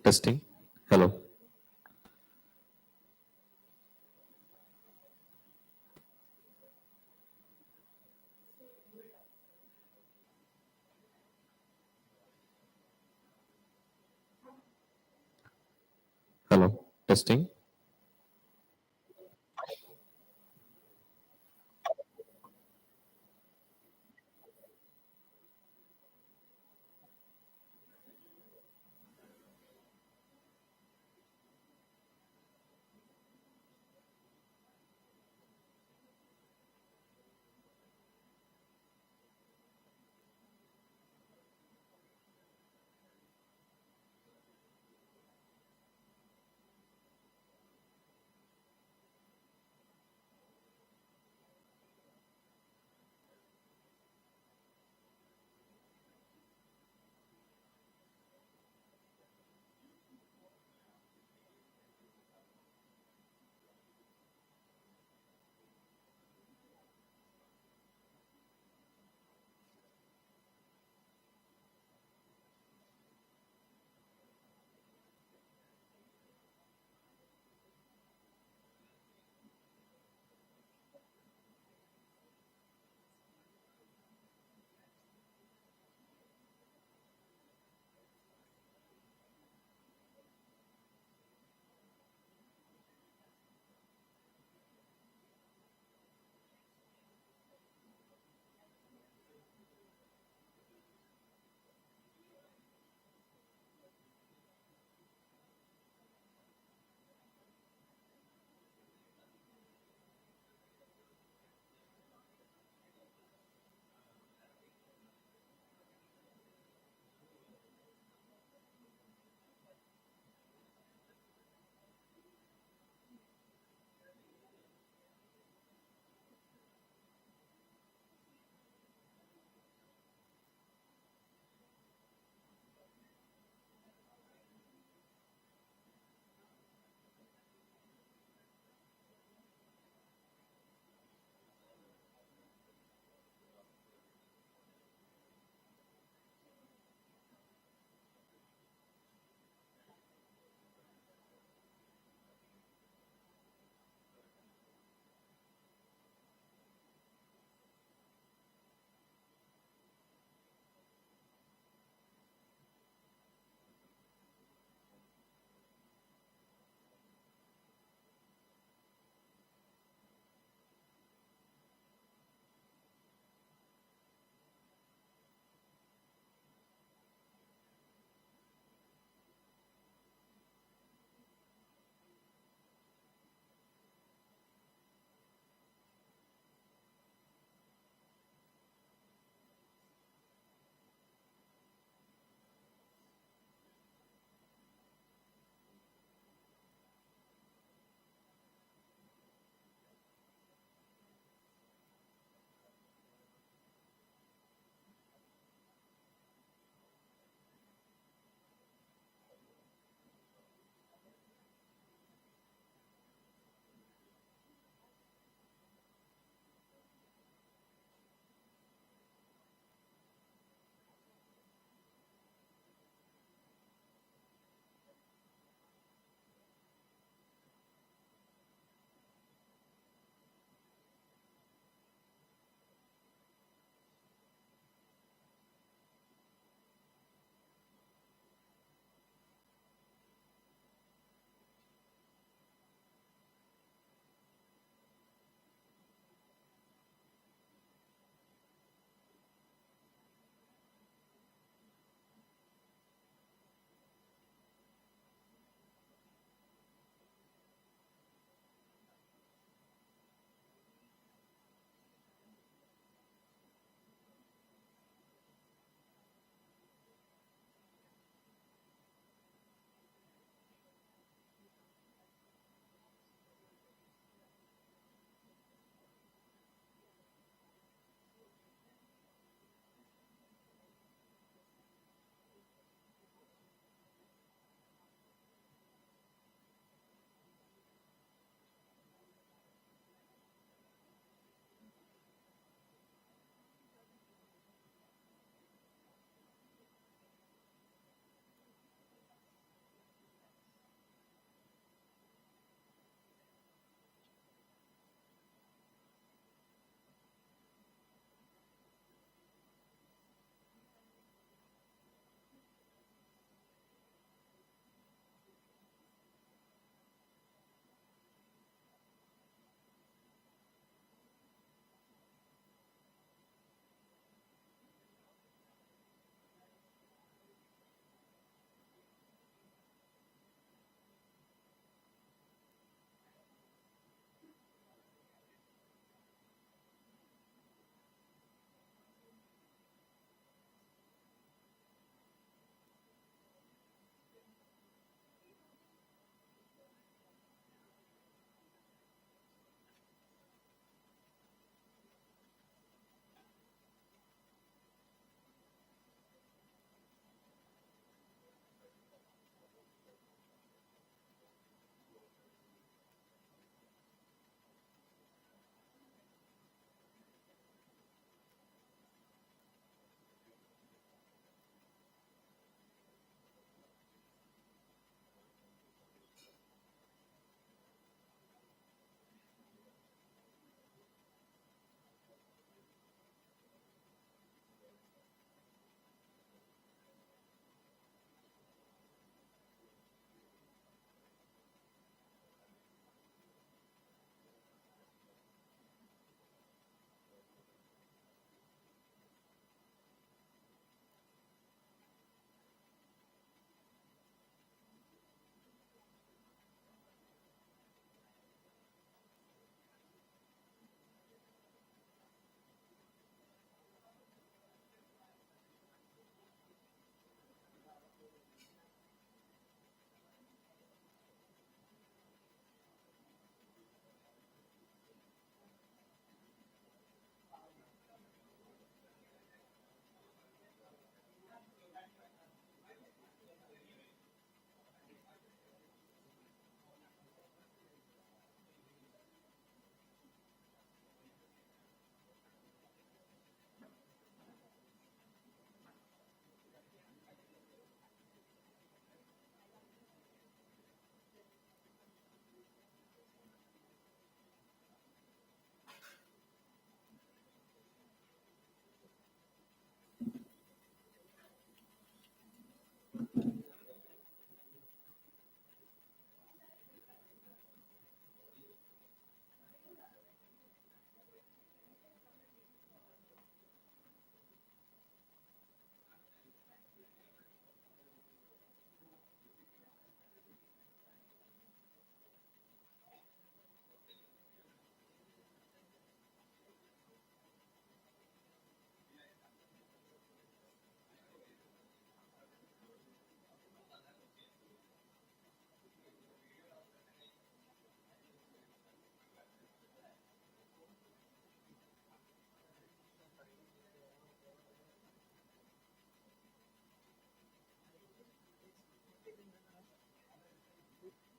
Testing. Hello. Hello. Testing.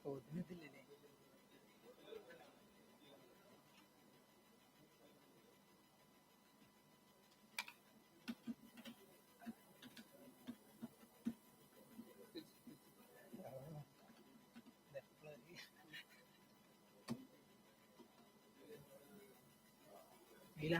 തോന്നുന്നില്ലേ? ഇല്ല.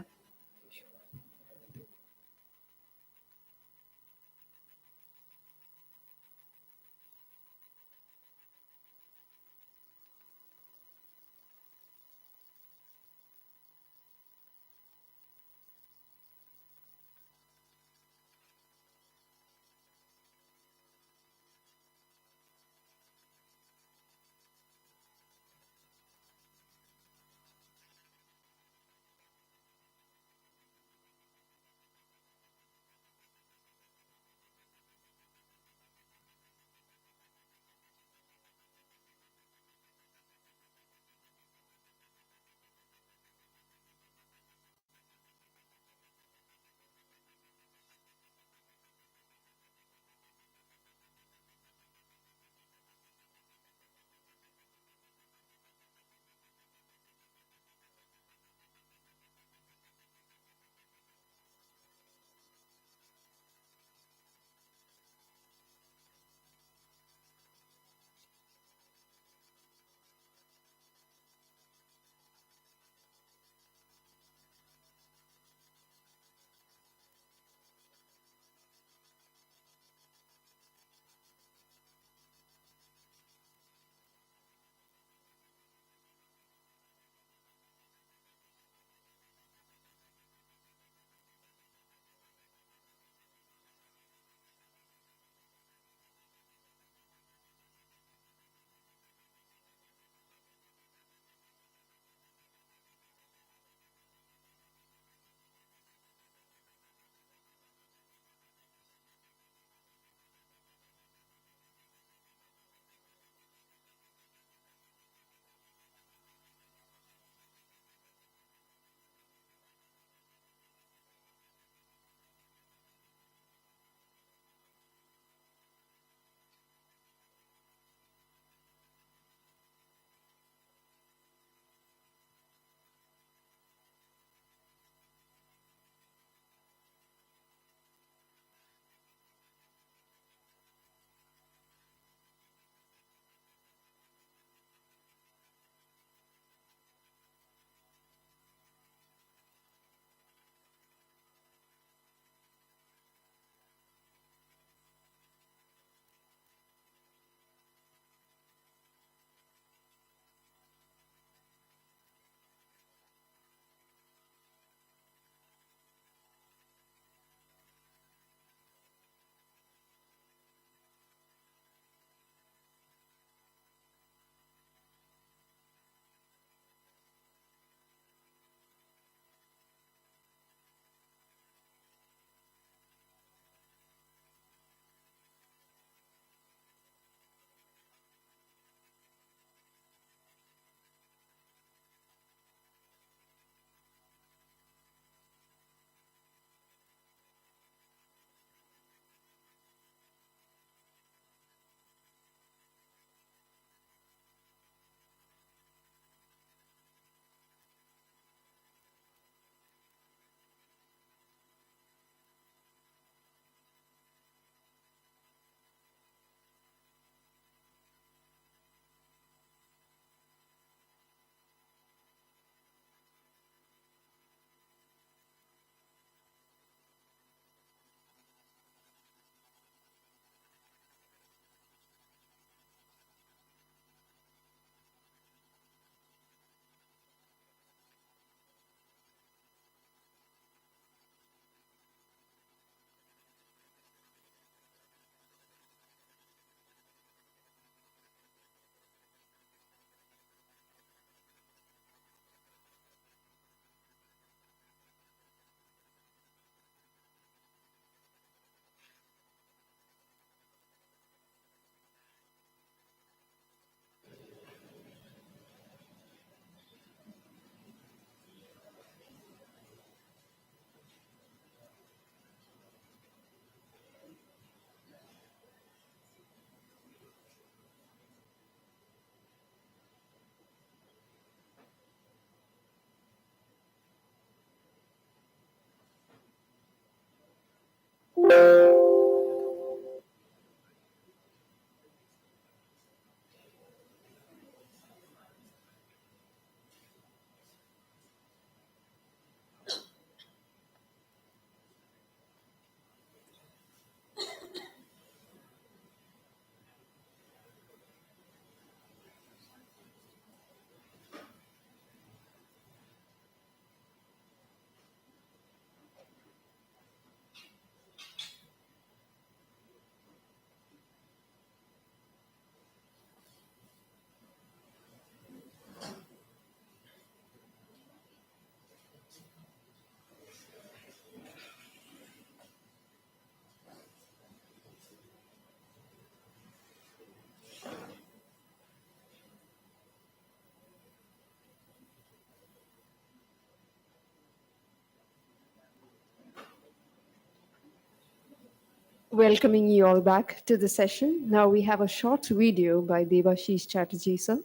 Welcoming you all back to the session. Now we have a short video by Devashish Chatterjee, sir.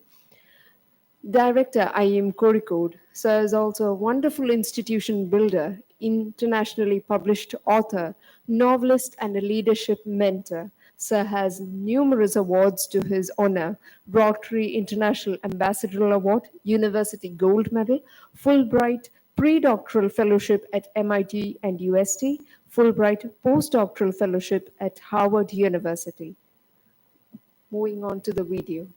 Director IM Kozhikode. Sir is also a wonderful institution builder, internationally published author, novelist, and a leadership mentor. Sir has numerous awards to his honor: Rotary International Ambassador Award, University Gold Medal, Fulbright Pre-Doctoral Fellowship at MIT and UST, Fulbright Postdoctoral Fellowship at Harvard University. Moving on to the video.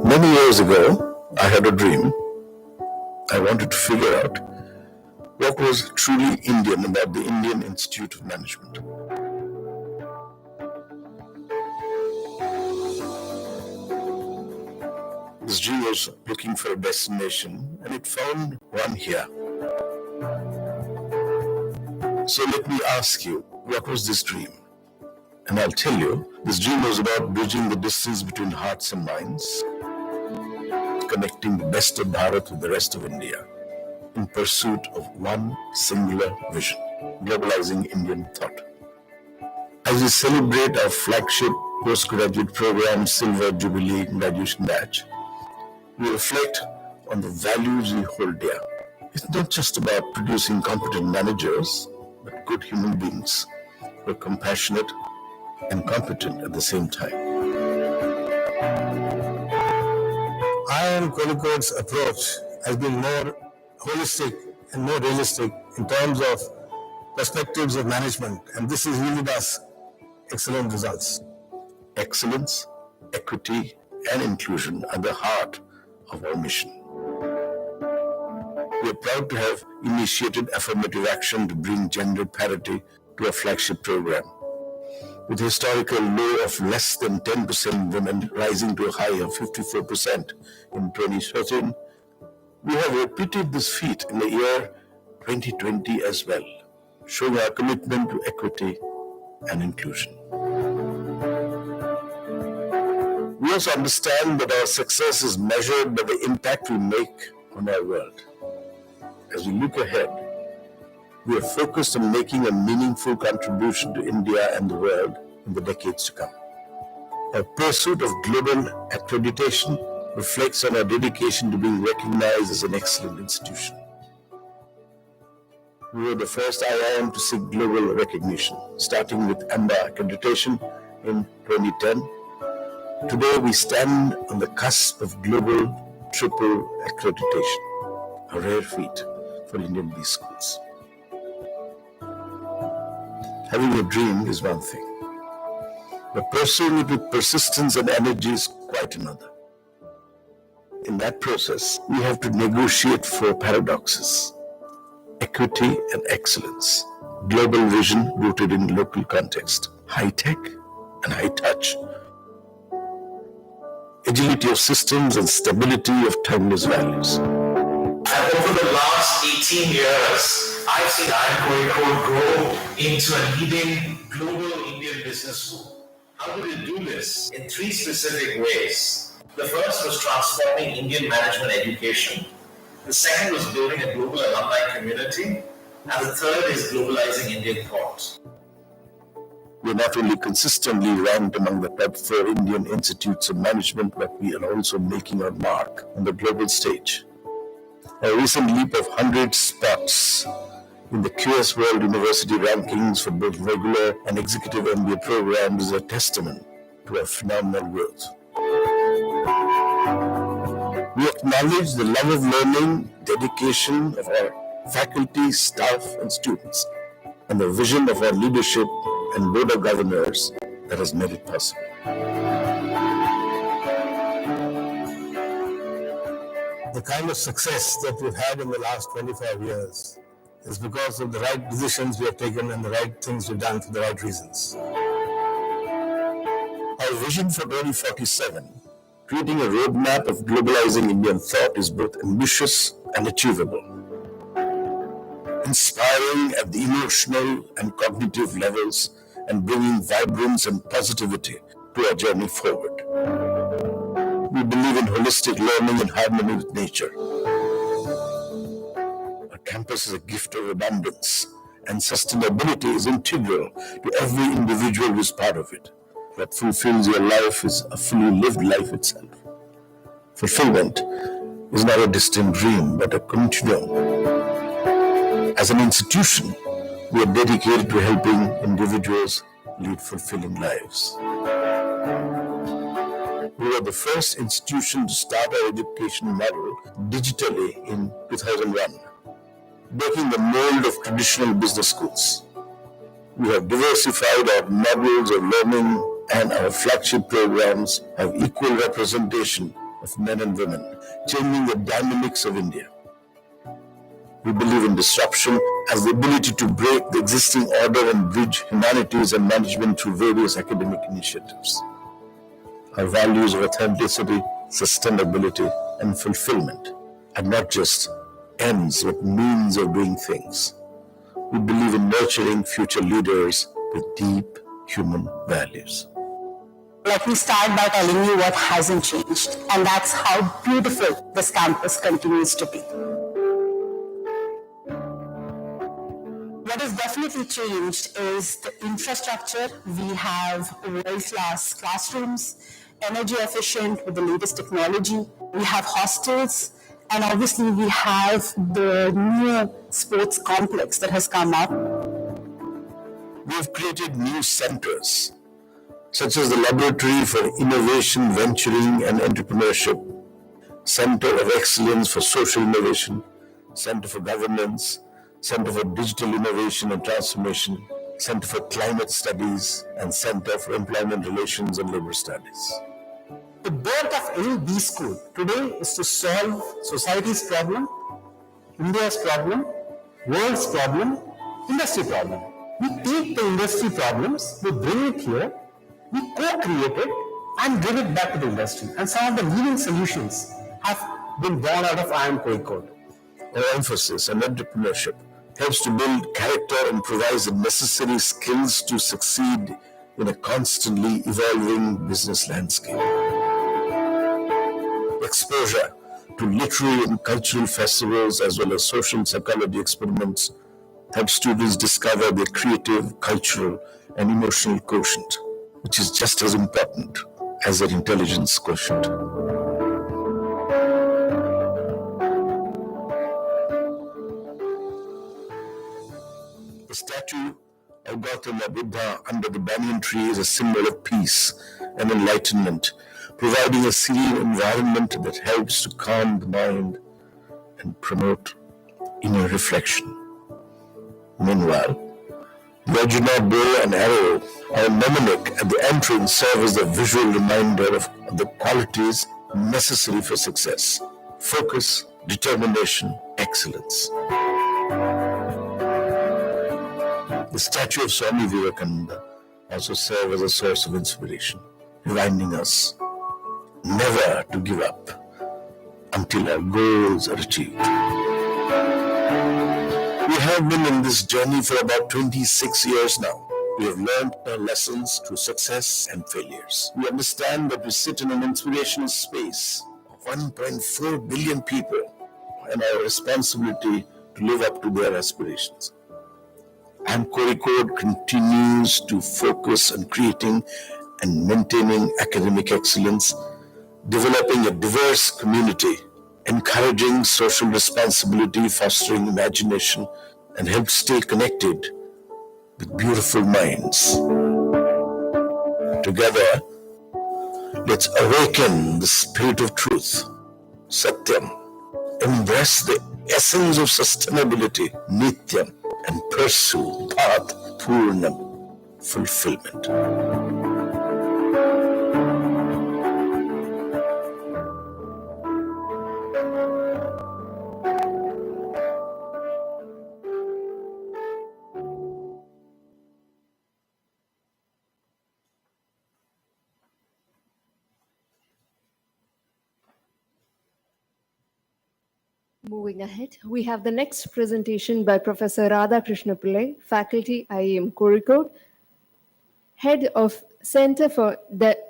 Many years ago, I had a dream. I wanted to figure out what was truly Indian about the Indian Institute of Management. This dream was looking for a destination, and it found one here. So let me ask you, what was this dream? And I'll tell you, this dream was about bridging the distance between hearts and minds, connecting the best of Bharat with the rest of India in pursuit of one singular vision, globalizing Indian thought. As we celebrate our flagship postgraduate program, Silver Jubilee Graduation Batch, we reflect on the values we hold dear. It's not just about producing competent managers, but good human beings who are compassionate and competent at the same time. IM Kozhikode's approach has been more holistic and more realistic in terms of perspectives of management, and this has yielded us excellent results. Excellence, equity, and inclusion are the heart of our mission. We are proud to have initiated affirmative action to bring gender parity to our flagship program. With a historical low of less than 10% women rising to a high of 54% in 2013, we have repeated this feat in the year 2020 as well, showing our commitment to equity and inclusion. We also understand that our success is measured by the impact we make on our world. As we look ahead, we are focused on making a meaningful contribution to India and the world in the decades to come. Our pursuit of global accreditation reflects on our dedication to being recognized as an excellent institution. We were the first IIM to seek global recognition, starting with AMBA accreditation in 2010. Today, we stand on the cusp of global triple accreditation, a rare feat for Indian B schools. Having a dream is one thing, but pursuing it with persistence and energy is quite another. In that process, we have to negotiate four paradoxes: equity and excellence, global vision rooted in local context, high tech and high touch, agility of systems and stability of timeless values. And over the last 18 years, I've seen IM Kozhikode grow into a leading global Indian business school. How did it do this? In three specific ways. The first was transforming Indian management education. The second was building a global alumni community. And the third is globalizing Indian thought. We are not only consistently ranked among the top 4 Indian institutes of management, but we are also making our mark on the global stage. A recent leap of 100 spots in the QS World University rankings for both regular and executive MBA programs is a testament to our phenomenal growth. We acknowledge the love of learning, dedication of our faculty, staff, and students, and the vision of our leadership and board of governors that has made it possible. The kind of success that we've had in the last 25 years is because of the right decisions we have taken and the right things we've done for the right reasons. Our vision for 2047, creating a roadmap of globalizing Indian thought, is both ambitious and achievable, inspiring at the emotional and cognitive levels and bringing vibrance and positivity to our journey forward. We believe in holistic learning in harmony with nature. Our campus is a gift of abundance, and sustainability is integral to every individual who is part of it. What fulfills your life is a fully lived life itself. Fulfillment is not a distant dream, but a continuum. As an institution, we are dedicated to helping individuals lead fulfilling lives. We were the first institution to start our education model digitally in 2001, breaking the mold of traditional business schools. We have diversified our models of learning, and our flagship programs have equal representation of men and women, changing the dynamics of India. We believe in disruption as the ability to break the existing order and bridge humanities and management through various academic initiatives. Our values of authenticity, sustainability, and fulfillment are not just ends but means of doing things. We believe in nurturing future leaders with deep human values. Let me start by telling you what hasn't changed, and that's how beautiful this campus continues to be. What has definitely changed is the infrastructure. We have world-class classrooms, energy efficient with the latest technology. We have hostels, and obviously we have the new sports complex that has come up. We have created new centers, such as the Laboratory for Innovation, Venturing and Entrepreneurship, Center of Excellence for Social Innovation, Center for Governance, Center for Digital Innovation and Transformation, Center for Climate Studies, and Center for Employment Relations and Labor Studies. The birth of any B school today is to solve society's problem, India's problem, world's problem, industry problem. We take the industry problems, we bring it here, we co-create it and give it back to the industry. And some of the leading solutions have been born out of IIM Kozhikode. Our emphasis on entrepreneurship helps to build character and provides the necessary skills to succeed in a constantly evolving business landscape. Exposure to literary and cultural festivals as well as social psychology experiments help students discover their creative, cultural, and emotional quotient, which is just as important as their intelligence quotient. The statue of Gautama Buddha under the banyan tree is a symbol of peace and enlightenment, providing a serene environment that helps to calm the mind and promote inner reflection. Meanwhile, the Arjuna bow and arrow, our mnemonic at the entrance, serve as a visual reminder of the qualities necessary for success: focus, determination, excellence. The statue of Swami Vivekananda also serves as a source of inspiration, reminding us never to give up until our goals are achieved. We have been in this journey for about 26 years now. We have learned our lessons through success and failures. We understand that we sit in an inspirational space of 1.4 billion people and our responsibility to live up to their aspirations. And Code continues to focus on creating and maintaining academic excellence, developing a diverse community, encouraging social responsibility, fostering imagination, and help stay connected with beautiful minds. Together, let's awaken the spirit of truth, Satyam, embrace the essence of sustainability, Nityam, and pursue Path Purnam, fulfillment. Moving ahead, we have the next presentation by Professor Radha Krishna Pillai, Faculty, IIM Kozhikode, Head of Center for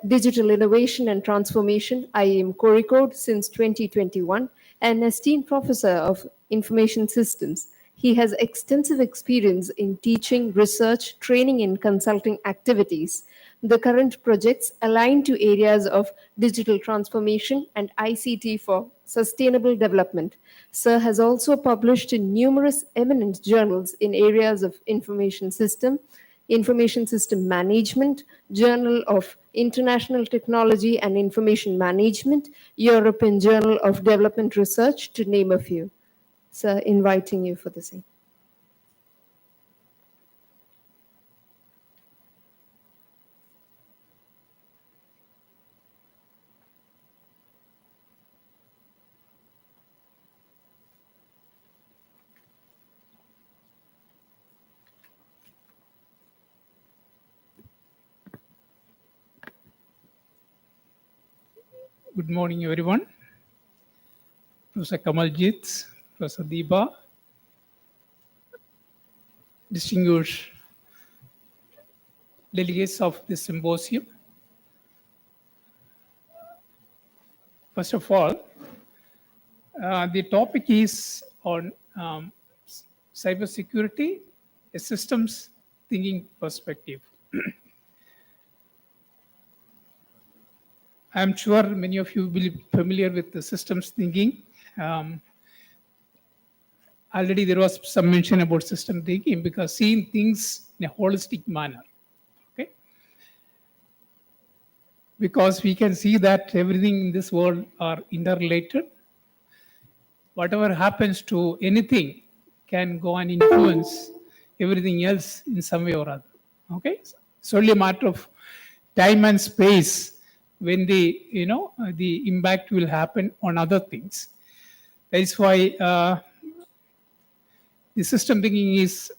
Digital Innovation and Transformation, IIM Kozhikode since 2021, and esteemed Professor of Information Systems. He has extensive experience in teaching, research, training, and consulting activities. The current projects align to areas of digital transformation and ICT for sustainable development. Sir has also published in numerous eminent journals in areas of information system management, Journal of International Technology and Information Management, European Journal of Development Research, to name a few. Sir, inviting you for the same. Good morning, everyone. Professor Kamaljit, Professor Deepa, distinguished delegates of this symposium. First of all, the topic is on cybersecurity, a systems thinking perspective. I'm sure many of you will be familiar with the systems thinking. Already there was some mention about system thinking because seeing things in a holistic manner. Okay? Because we can see that everything in this world are interrelated. Whatever happens to anything can go and influence everything else in some way or other. Okay? It's only a matter of time and space when the the impact will happen on other things. That is why the system thinking is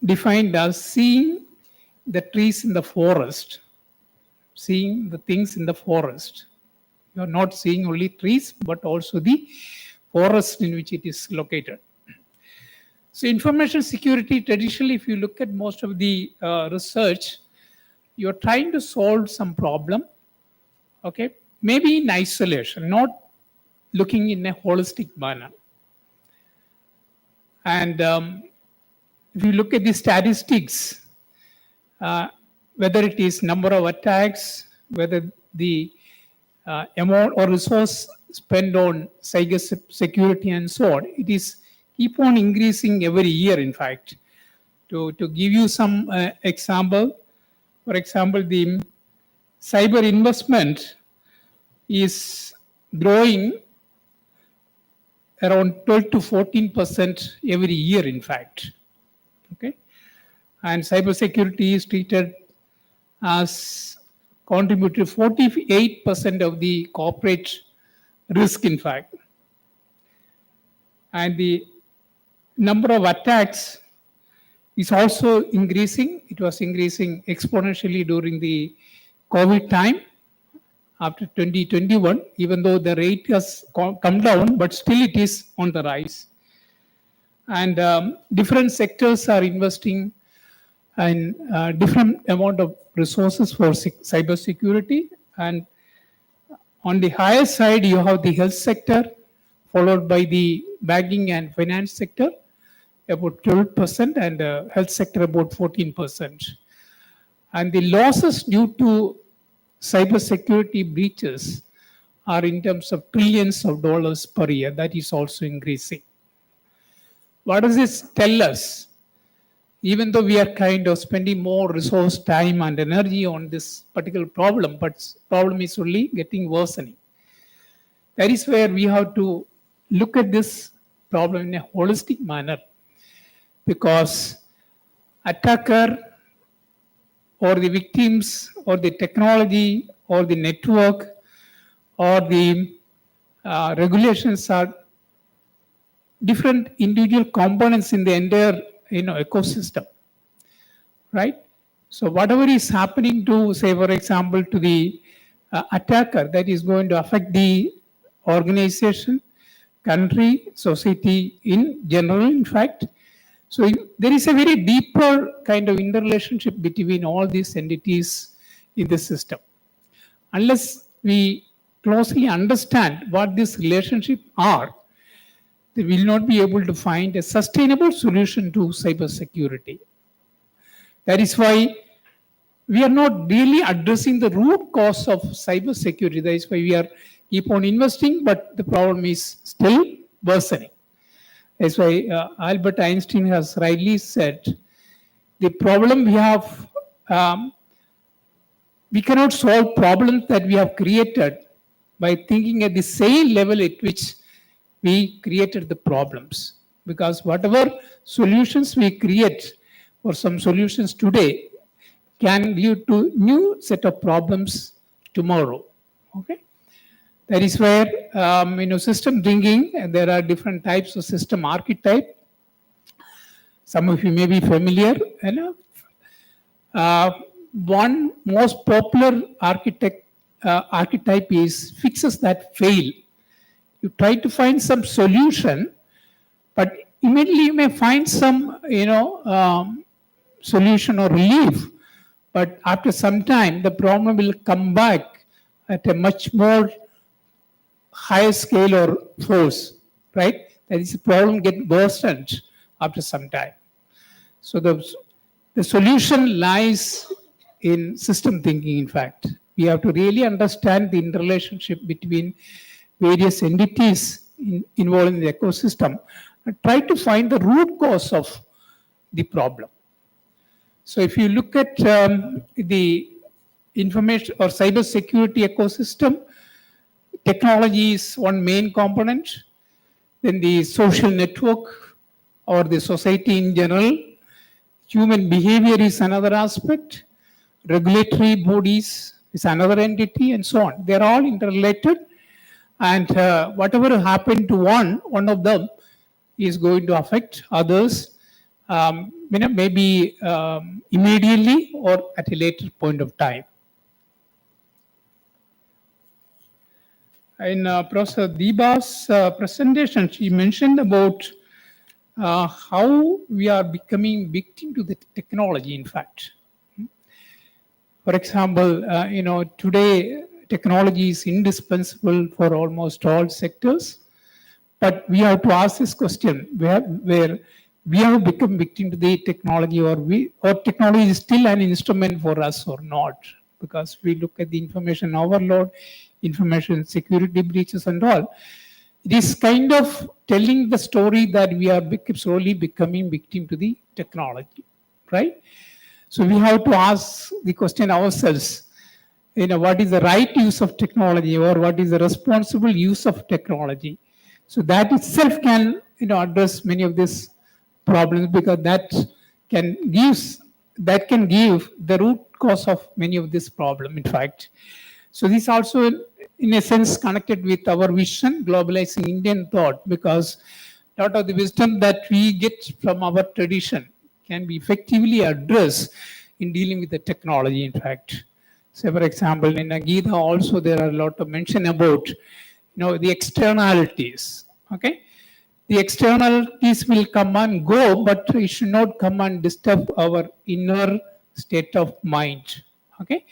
defined as seeing the trees in the forest, seeing the things in the forest. You are not seeing only trees, but also the forest in which it is located. So information security, traditionally, if you look at most of the research, you're trying to solve some problem, okay? Maybe in isolation, not looking in a holistic manner. And if you look at the statistics, whether it is number of attacks, whether the amount or resource spent on cybersecurity and so on, it is keep on increasing every year, in fact. To give you some example, for example, the cyber investment is growing around 12 to 14% every year, in fact. Okay, and cybersecurity is treated as contributed 48% of the corporate risk, in fact. And the number of attacks is also increasing. It was increasing exponentially during the COVID time after 2021, even though the rate has come down, but still it is on the rise. And different sectors are investing in different amount of resources for cybersecurity. And on the higher side, you have the health sector, followed by the banking and finance sector, about 12%, and health sector about 14%. And the losses due to cybersecurity breaches are in terms of trillions of dollars per year. That is also increasing. What does this tell us? Even though we are kind of spending more resource, time, and energy on this particular problem, but problem is only getting worsening. That is where we have to look at this problem in a holistic manner, because attacker or the victims or the technology or the network or the regulations are different individual components in the entire ecosystem, right? So whatever is happening to, say, for example, to the attacker, that is going to affect the organization, country, society in general, in fact. So there is a very deeper kind of interrelationship between all these entities in the system. Unless we closely understand what these relationships are, they will not be able to find a sustainable solution to cybersecurity. That is why we are not really addressing the root cause of cybersecurity. That is why we are keep on investing, but the problem is still worsening. That's why Albert Einstein has rightly said, the problem we have, we cannot solve problems that we have created by thinking at the same level at which we created the problems. Because whatever solutions we create, or some solutions today, can lead to new set of problems tomorrow. Okay. That is where, system thinking, and there are different types of system archetype. Some of you may be familiar. One most popular archetype is fixes that fail. You try to find some solution, but immediately you may find some, solution or relief. But after some time, the problem will come back at a much more higher scale or force, right? That is, the problem get worsened after some time. So the solution lies in system thinking, in fact. We have to really understand the interrelationship between various entities involved in the ecosystem and try to find the root cause of the problem. So if you look at the information or cybersecurity ecosystem, technology is one main component, then the social network or the society in general, human behavior is another aspect, regulatory bodies is another entity, and so on. They're all interrelated, and whatever happened to one of them is going to affect others, maybe immediately or at a later point of time. In Professor Deeba's presentation, she mentioned about how we are becoming victim to the technology, in fact. For example, today technology is indispensable for almost all sectors, but we have to ask this question, where we have become victim to the technology, or technology is still an instrument for us or not, because we look at the information overload, information security breaches and all. It is kind of telling the story that we are slowly becoming victim to the technology, right? So we have to ask the question ourselves, what is the right use of technology, or what is the responsible use of technology? So that itself can, address many of these problems, because that can give the root cause of many of this problem, in fact. So this also, in a sense, connected with our vision, globalizing Indian thought, because a lot of the wisdom that we get from our tradition can be effectively addressed in dealing with the technology, in fact. So, for example, in Gita also there are a lot of mention about, the externalities, okay? The externalities will come and go, but it should not come and disturb our inner state of mind, okay?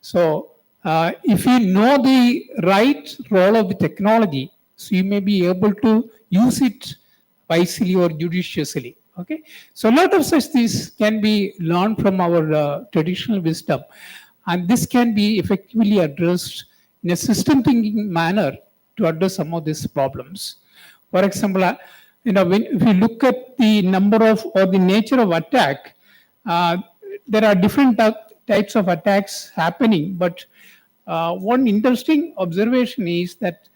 So, if we know the right role of the technology, So you may be able to use it wisely or judiciously. Okay, so a lot of such things can be learned from our traditional wisdom, and this can be effectively addressed in a system thinking manner to address some of these problems. For example, when if you look at the number of or the nature of attack, uh, there are different types of attacks happening. But one interesting observation is that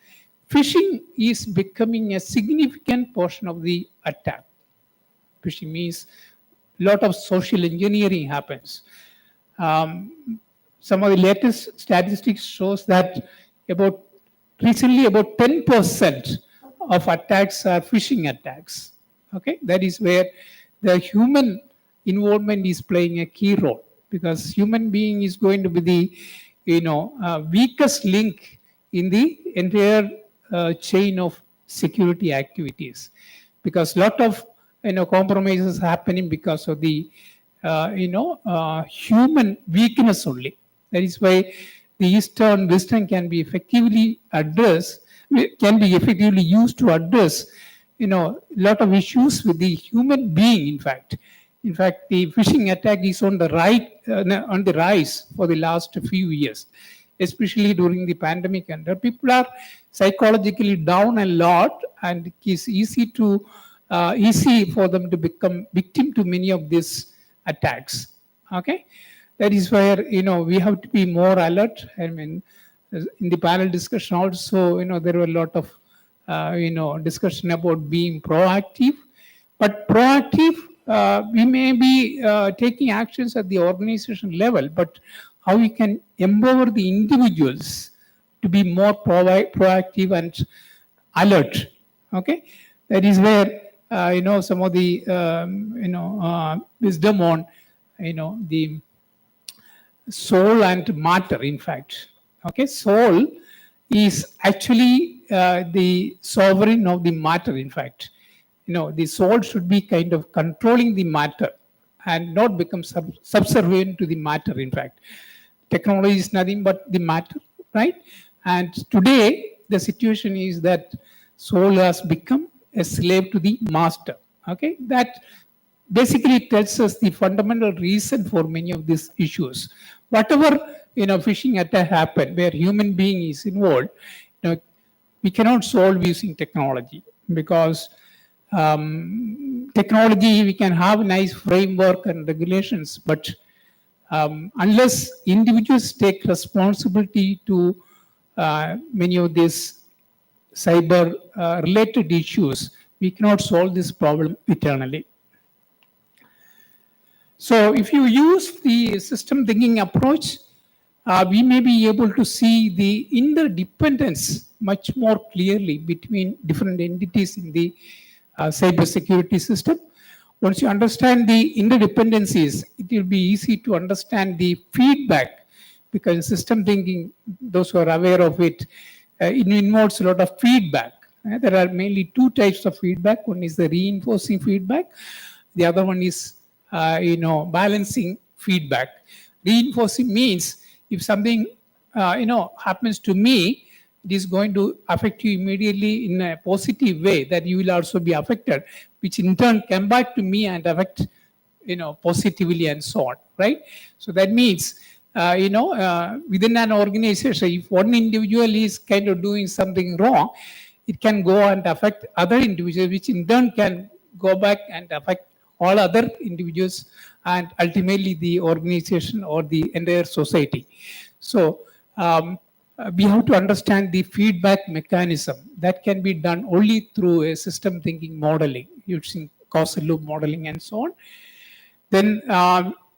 phishing is becoming a significant portion of the attack. Phishing means a lot of social engineering happens. Some of the latest statistics shows that recently about 10% of attacks are phishing attacks. Okay, that is where the human involvement is playing a key role, because human being is going to be the weakest link in the entire chain of security activities, because a lot of compromises happening because of the human weakness only. That is why the Eastern wisdom can be effectively used to address a lot of issues with the human being. In fact, the phishing attack is on the rise for the last few years, especially during the pandemic. And people are psychologically down a lot, and it is easy for them to become victim to many of these attacks. Okay, that is where we have to be more alert. I mean, in the panel discussion also, there were a lot of discussion about being proactive. But proactive, we may be taking actions at the organization level, but how we can empower the individuals to be more proactive and alert. Okay, that is where some of the wisdom on the soul and matter. In fact, okay, soul is actually the sovereign of the matter. In fact, the soul should be kind of controlling the matter and not become subservient to the matter. In fact, technology is nothing but the matter, right? And today the situation is that soul has become a slave to the master. Okay, that basically tells us the fundamental reason for many of these issues. Whatever phishing attack happen where human being is involved, we cannot solve using technology, because technology, we can have nice framework and regulations, but unless individuals take responsibility to many of these cyber related issues, we cannot solve this problem eternally. So if you use the system thinking approach, we may be able to see the interdependence much more clearly between different entities in the cybersecurity system. Once you understand the interdependencies, it will be easy to understand the feedback, because system thinking, those who are aware of it, it involves a lot of feedback. There are mainly two types of feedback. One is the reinforcing feedback. The other one is, balancing feedback. Reinforcing means if something, happens to me, it is going to affect you immediately in a positive way, that you will also be affected, which in turn come back to me and affect, positively and so on, right? So that means, within an organization, if one individual is kind of doing something wrong, it can go and affect other individuals, which in turn can go back and affect all other individuals and ultimately the organization or the entire society. So we have to understand the feedback mechanism. That can be done only through a system thinking modeling, using causal loop modeling and so on. Then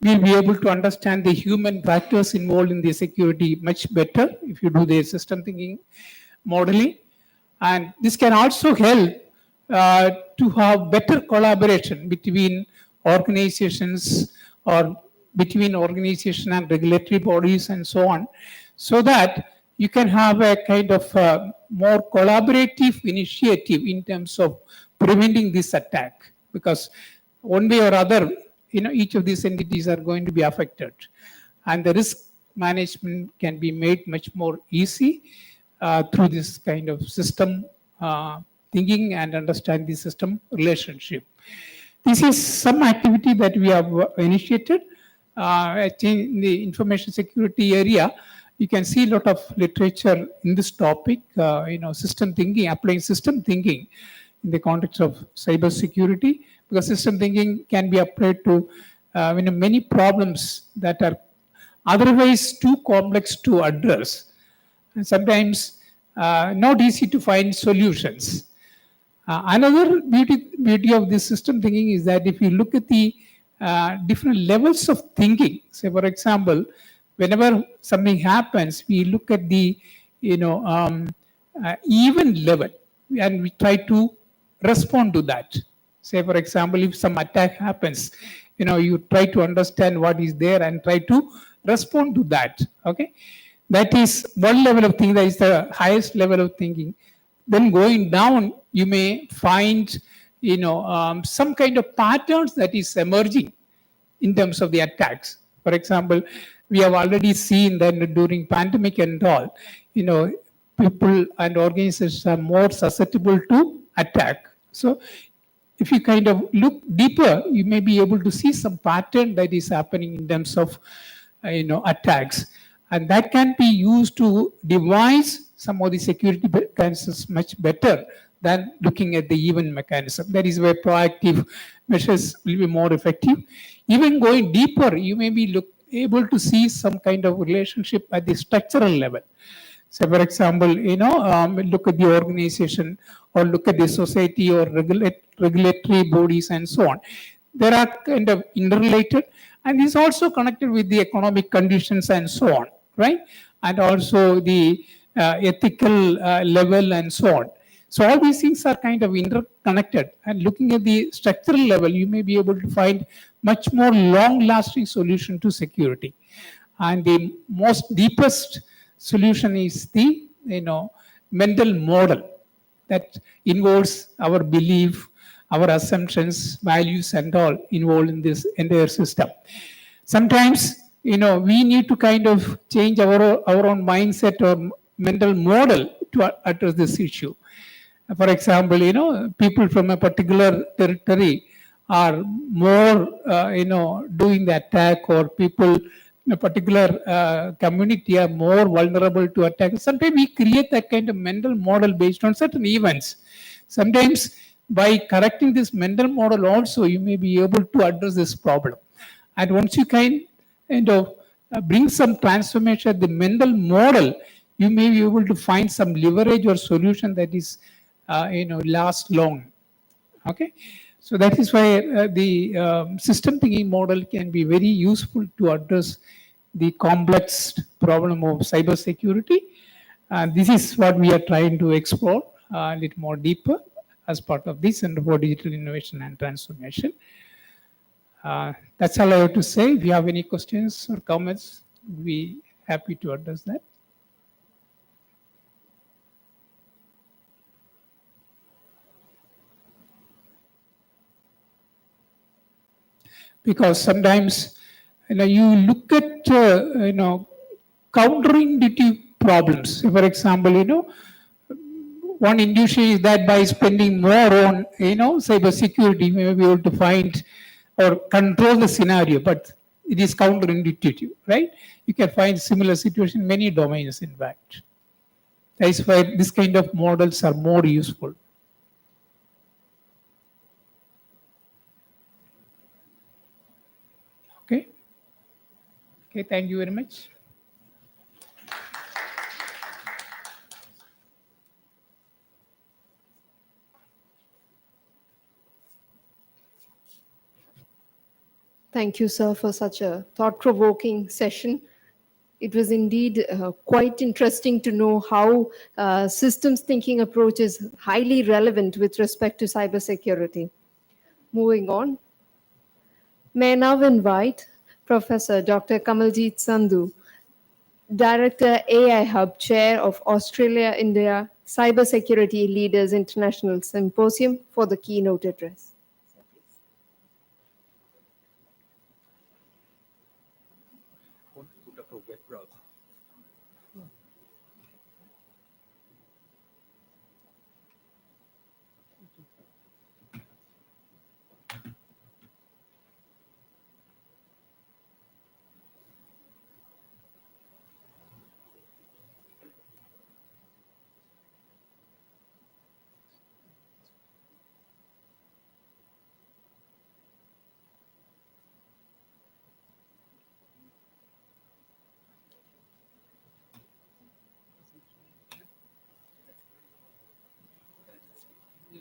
we'll be able to understand the human factors involved in the security much better if you do the system thinking modeling. And this can also help to have better collaboration between organizations or between organization and regulatory bodies and so on, so that you can have a kind of more collaborative initiative in terms of preventing this attack, because one way or other, each of these entities are going to be affected, and the risk management can be made much more easy through this kind of system thinking and understand the system relationship. This is some activity that we have initiated. I think in the information security area, you can see a lot of literature in this topic, system thinking, applying system thinking in the context of cyber security, because system thinking can be applied to many problems that are otherwise too complex to address, and sometimes not easy to find solutions. Another beauty of this system thinking is that if you look at the different levels of thinking, say for example, whenever something happens, we look at the even level and we try to respond to that. Say for example, if some attack happens, you try to understand what is there and try to respond to that. Okay, that is one level of thinking. That is the highest level of thinking. Then going down, you may find some kind of patterns that is emerging in terms of the attacks. For example, we have already seen that during pandemic and all, people and organizations are more susceptible to attack. So if you kind of look deeper, you may be able to see some pattern that is happening in terms of attacks, and that can be used to devise some of the security mechanisms much better than looking at the event mechanism. That is where proactive measures will be more effective. Even going deeper, you may be able to see some kind of relationship at the structural level. So, for example, look at the organization or look at the society or regulatory bodies and so on. They are kind of interrelated, and is also connected with the economic conditions and so on, right? And also the ethical level and so on. So all these things are kind of interconnected, and looking at the structural level, you may be able to find much more long-lasting solution to security. And the most deepest solution is the mental model that involves our belief, our assumptions, values, and all involved in this entire system. Sometimes we need to kind of change our own mindset or mental model to address this issue. For example, people from a particular territory are more, doing the attack, or people in a particular community are more vulnerable to attack. Sometimes we create that kind of mental model based on certain events. Sometimes by correcting this mental model also, you may be able to address this problem. And once you kind of bring some transformation at the mental model, you may be able to find some leverage or solution that is last long. Okay, so that is why the system thinking model can be very useful to address the complex problem of cybersecurity. And this is what we are trying to explore a little more deeper as part of this Center for Digital Innovation and Transformation. That's all I have to say. If you have any questions or comments, we'll be happy to address that. Because sometimes you look at counterintuitive problems. For example, one intuition is that by spending more on cyber security, we may be able to find or control the scenario, but it is counterintuitive, right? You can find similar situation in many domains, in fact. That is why this kind of models are more useful. Okay. Okay, thank you very much. Thank you, sir, for such a thought-provoking session. It was indeed quite interesting to know how systems thinking approach is highly relevant with respect to cybersecurity. Moving on, may I now invite Professor Dr. Kamaljeet Sandhu, Director, AI Hub, Chair of Australia-India Cybersecurity Leaders International Symposium, for the keynote address.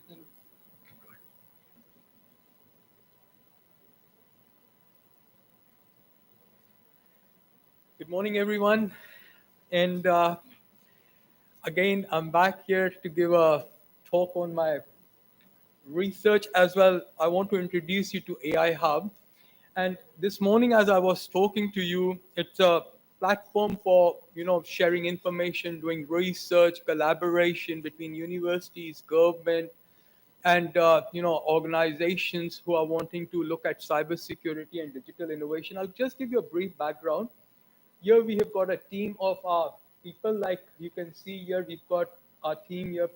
Good morning, everyone. And again, I'm back here to give a talk on my research as well. I want to introduce you to AI Hub. And this morning, as I was talking to you, it's a platform for sharing information, doing research, collaboration between universities, government, and organizations who are wanting to look at cybersecurity and digital innovation. I'll just give you a brief background. Here we have got a team of people, like you can see here. We've got our team here.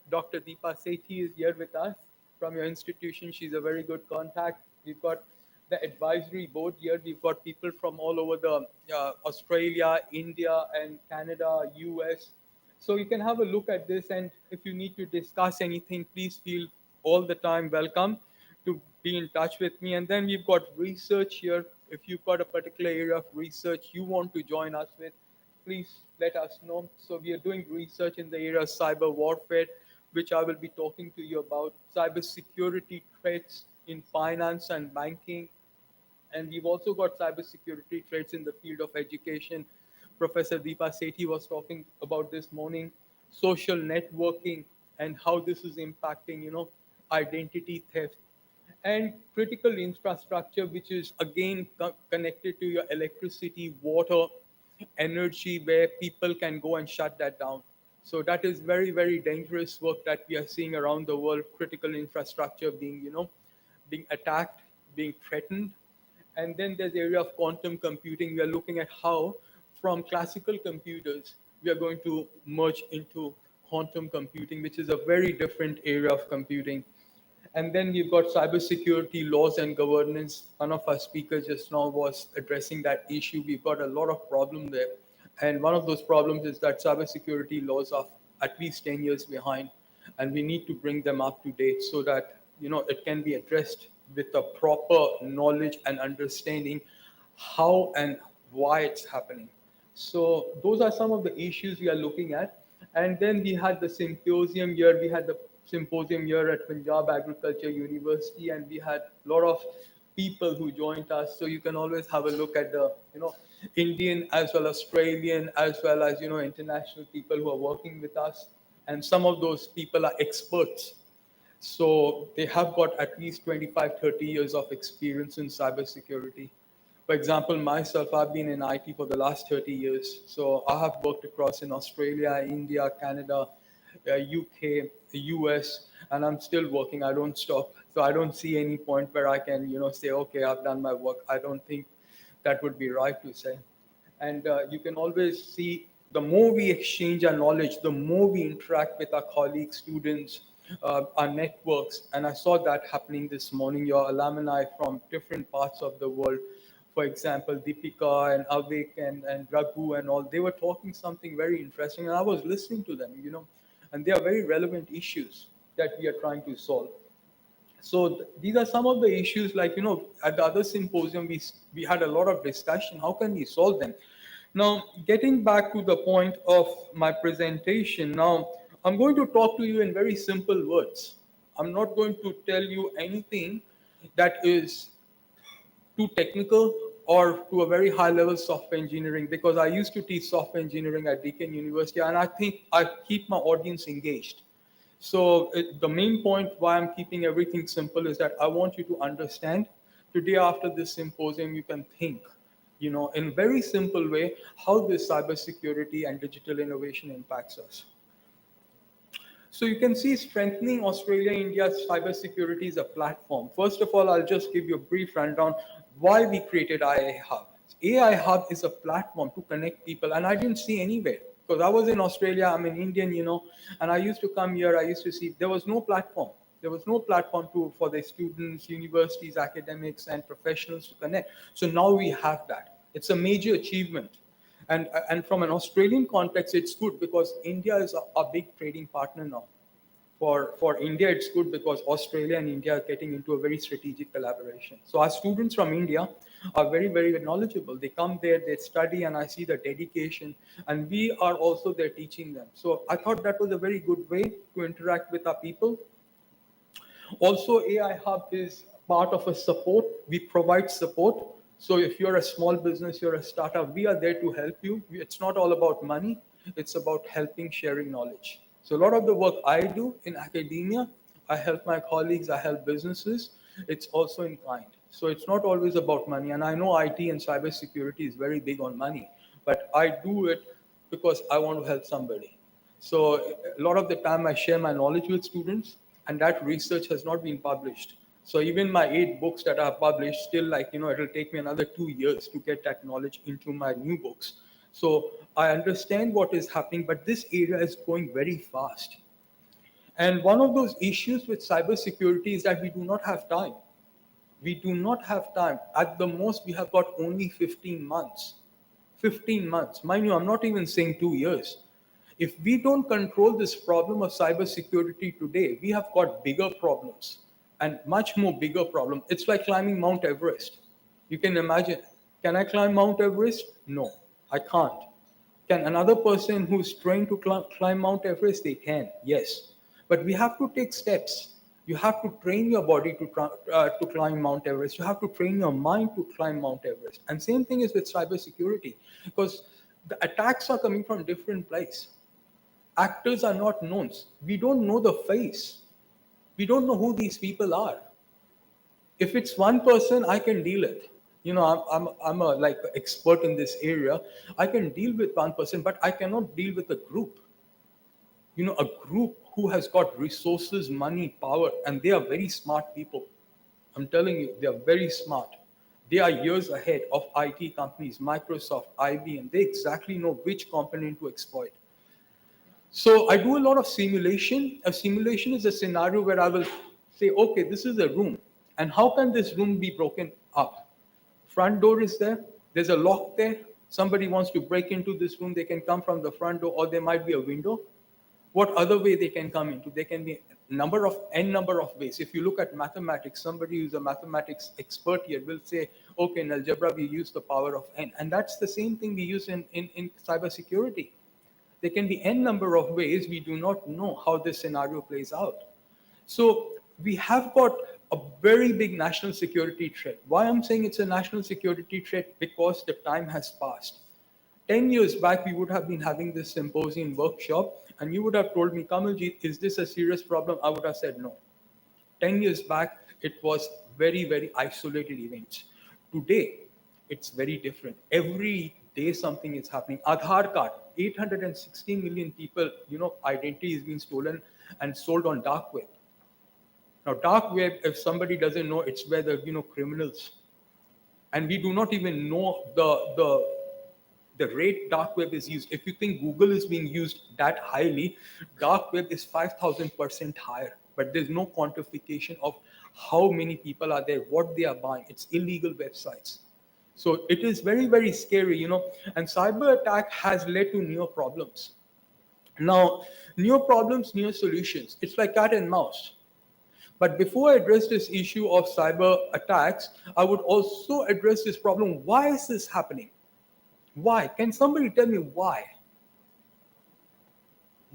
Dr. Deepa Sethi is here with us from your institution. She's a very good contact. We've got the advisory board here. We've got people from all over the Australia, India, and Canada, US. So you can have a look at this, and if you need to discuss anything, please feel all the time welcome to be in touch with me. And then we've got research here. If you've got a particular area of research you want to join us with, please let us know. So we are doing research in the area of cyber warfare, which I will be talking to you about, cyber security threats in finance and banking. And we've also got cybersecurity threats in the field of education. Professor Deepa Sethi was talking about this morning, social networking and how this is impacting, identity theft, and critical infrastructure, which is again connected to your electricity, water, energy, where people can go and shut that down. So that is very, very dangerous work that we are seeing around the world. Critical infrastructure being, being attacked, being threatened. And then there's the area of quantum computing. We are looking at how, from classical computers, we are going to merge into quantum computing, which is a very different area of computing. And then we've got cybersecurity laws and governance. One of our speakers just now was addressing that issue. We've got a lot of problem there. And one of those problems is that cybersecurity laws are at least 10 years behind. And we need to bring them up to date so that it can be addressed with a proper knowledge and understanding how and why it's happening. So those are some of the issues we are looking at. And then we had the symposium here. We had the symposium here at Punjab Agriculture University, and we had a lot of people who joined us. So you can always have a look at the Indian as well as Australian as well as international people who are working with us. And some of those people are experts. So they have got at least 25, 30 years of experience in cybersecurity. For example, myself, I've been in IT for the last 30 years. So I have worked across in Australia, India, Canada, UK, US, and I'm still working. I don't stop. So I don't see any point where I can, say, okay, I've done my work. I don't think that would be right to say. And you can always see, the more we exchange our knowledge, the more we interact with our colleagues, students, our networks. And I saw that happening this morning. Your alumni from different parts of the world, for example, Deepika and Avik and Raghu and all, they were talking something very interesting. And I was listening to them, and they are very relevant issues that we are trying to solve. So these are some of the issues, like, at the other symposium, we had a lot of discussion. How can we solve them? Now, getting back to the point of my presentation, now I'm going to talk to you in very simple words. I'm not going to tell you anything that is too technical or to a very high level software engineering, because I used to teach software engineering at Deakin University, and I think I keep my audience engaged. So the main point why I'm keeping everything simple is that I want you to understand today, after this symposium, you can think, in a very simple way, how this cybersecurity and digital innovation impacts us. So you can see, strengthening Australia-India's cybersecurity is a platform. First of all, I'll just give you a brief rundown why we created AI Hub. AI Hub is a platform to connect people, and I didn't see anywhere, because I was in Australia, I'm an Indian, and I used to come here, I used to see there was no platform. There was no platform for the students, universities, academics, and professionals to connect. So now we have that. It's a major achievement. And from an Australian context, it's good because India is a big trading partner now. For India, it's good because Australia and India are getting into a very strategic collaboration. So our students from India are very, very knowledgeable. They come there, they study, and I see the dedication. And we are also there teaching them. So I thought that was a very good way to interact with our people. Also, AI Hub is part of a support. We provide support. So if you're a small business, you're a startup, we are there to help you. It's not all about money. It's about helping, sharing knowledge. So a lot of the work I do in academia, I help my colleagues, I help businesses. It's also in kind. So it's not always about money. And I know IT and cybersecurity is very big on money, but I do it because I want to help somebody. So a lot of the time I share my knowledge with students, and that research has not been published. So even my 8 books that are published, still it'll take me another 2 years to get that knowledge into my new books. So I understand what is happening, but this area is going very fast. And one of those issues with cybersecurity is that we do not have time. We do not have time. At the most, we have got only 15 months. 15 months. Mind you, I'm not even saying 2 years. If we don't control this problem of cybersecurity today, we have got bigger problems and much more bigger problem. It's like climbing Mount Everest. You can imagine. Can I climb Mount Everest? No, I can't. Can another person who's trained to climb Mount Everest? They can, yes. But we have to take steps. You have to train your body to climb Mount Everest. You have to train your mind to climb Mount Everest. And same thing is with cybersecurity, because the attacks are coming from different places. Actors are not known. We don't know the face. We don't know who these people are. If it's one person, I can deal it. I'm a like expert in this area. I can deal with one person, but I cannot deal with a group. A group who has got resources, money, power, and they are very smart people. I'm telling you, they are very smart. They are years ahead of IT companies, Microsoft, IBM. They exactly know which component to exploit. So I do a lot of simulation. A simulation is a scenario where I will say, okay, this is a room. And how can this room be broken up? Front door is there. There's a lock there. Somebody wants to break into this room. They can come from the front door, or there might be a window. What other way they can come into? There can be n number of ways. If you look at mathematics, somebody who's a mathematics expert here will say, okay, in algebra, we use the power of n. And that's the same thing we use in cybersecurity. There can be n number of ways. We do not know how this scenario plays out. So we have got a very big national security threat. Why I'm saying it's a national security threat? Because the time has passed. 10 years back, we would have been having this symposium workshop, and you would have told me, Kamalji, is this a serious problem? I would have said no. 10 years back, it was very, very isolated events. Today, it's very different. Every day something is happening. Aadhaar card, 860 million people, identity is being stolen and sold on dark web. Now, dark web, if somebody doesn't know, it's where the criminals, and we do not even know the rate dark web is used. If you think Google is being used that highly, dark web is 5,000% higher. But there's no quantification of how many people are there, what they are buying. It's illegal websites. So it is very, very scary, and cyber attack has led to new problems. Now, new problems, new solutions. It's like cat and mouse. But before I address this issue of cyber attacks, I would also address this problem. Why is this happening? Why? Can somebody tell me why?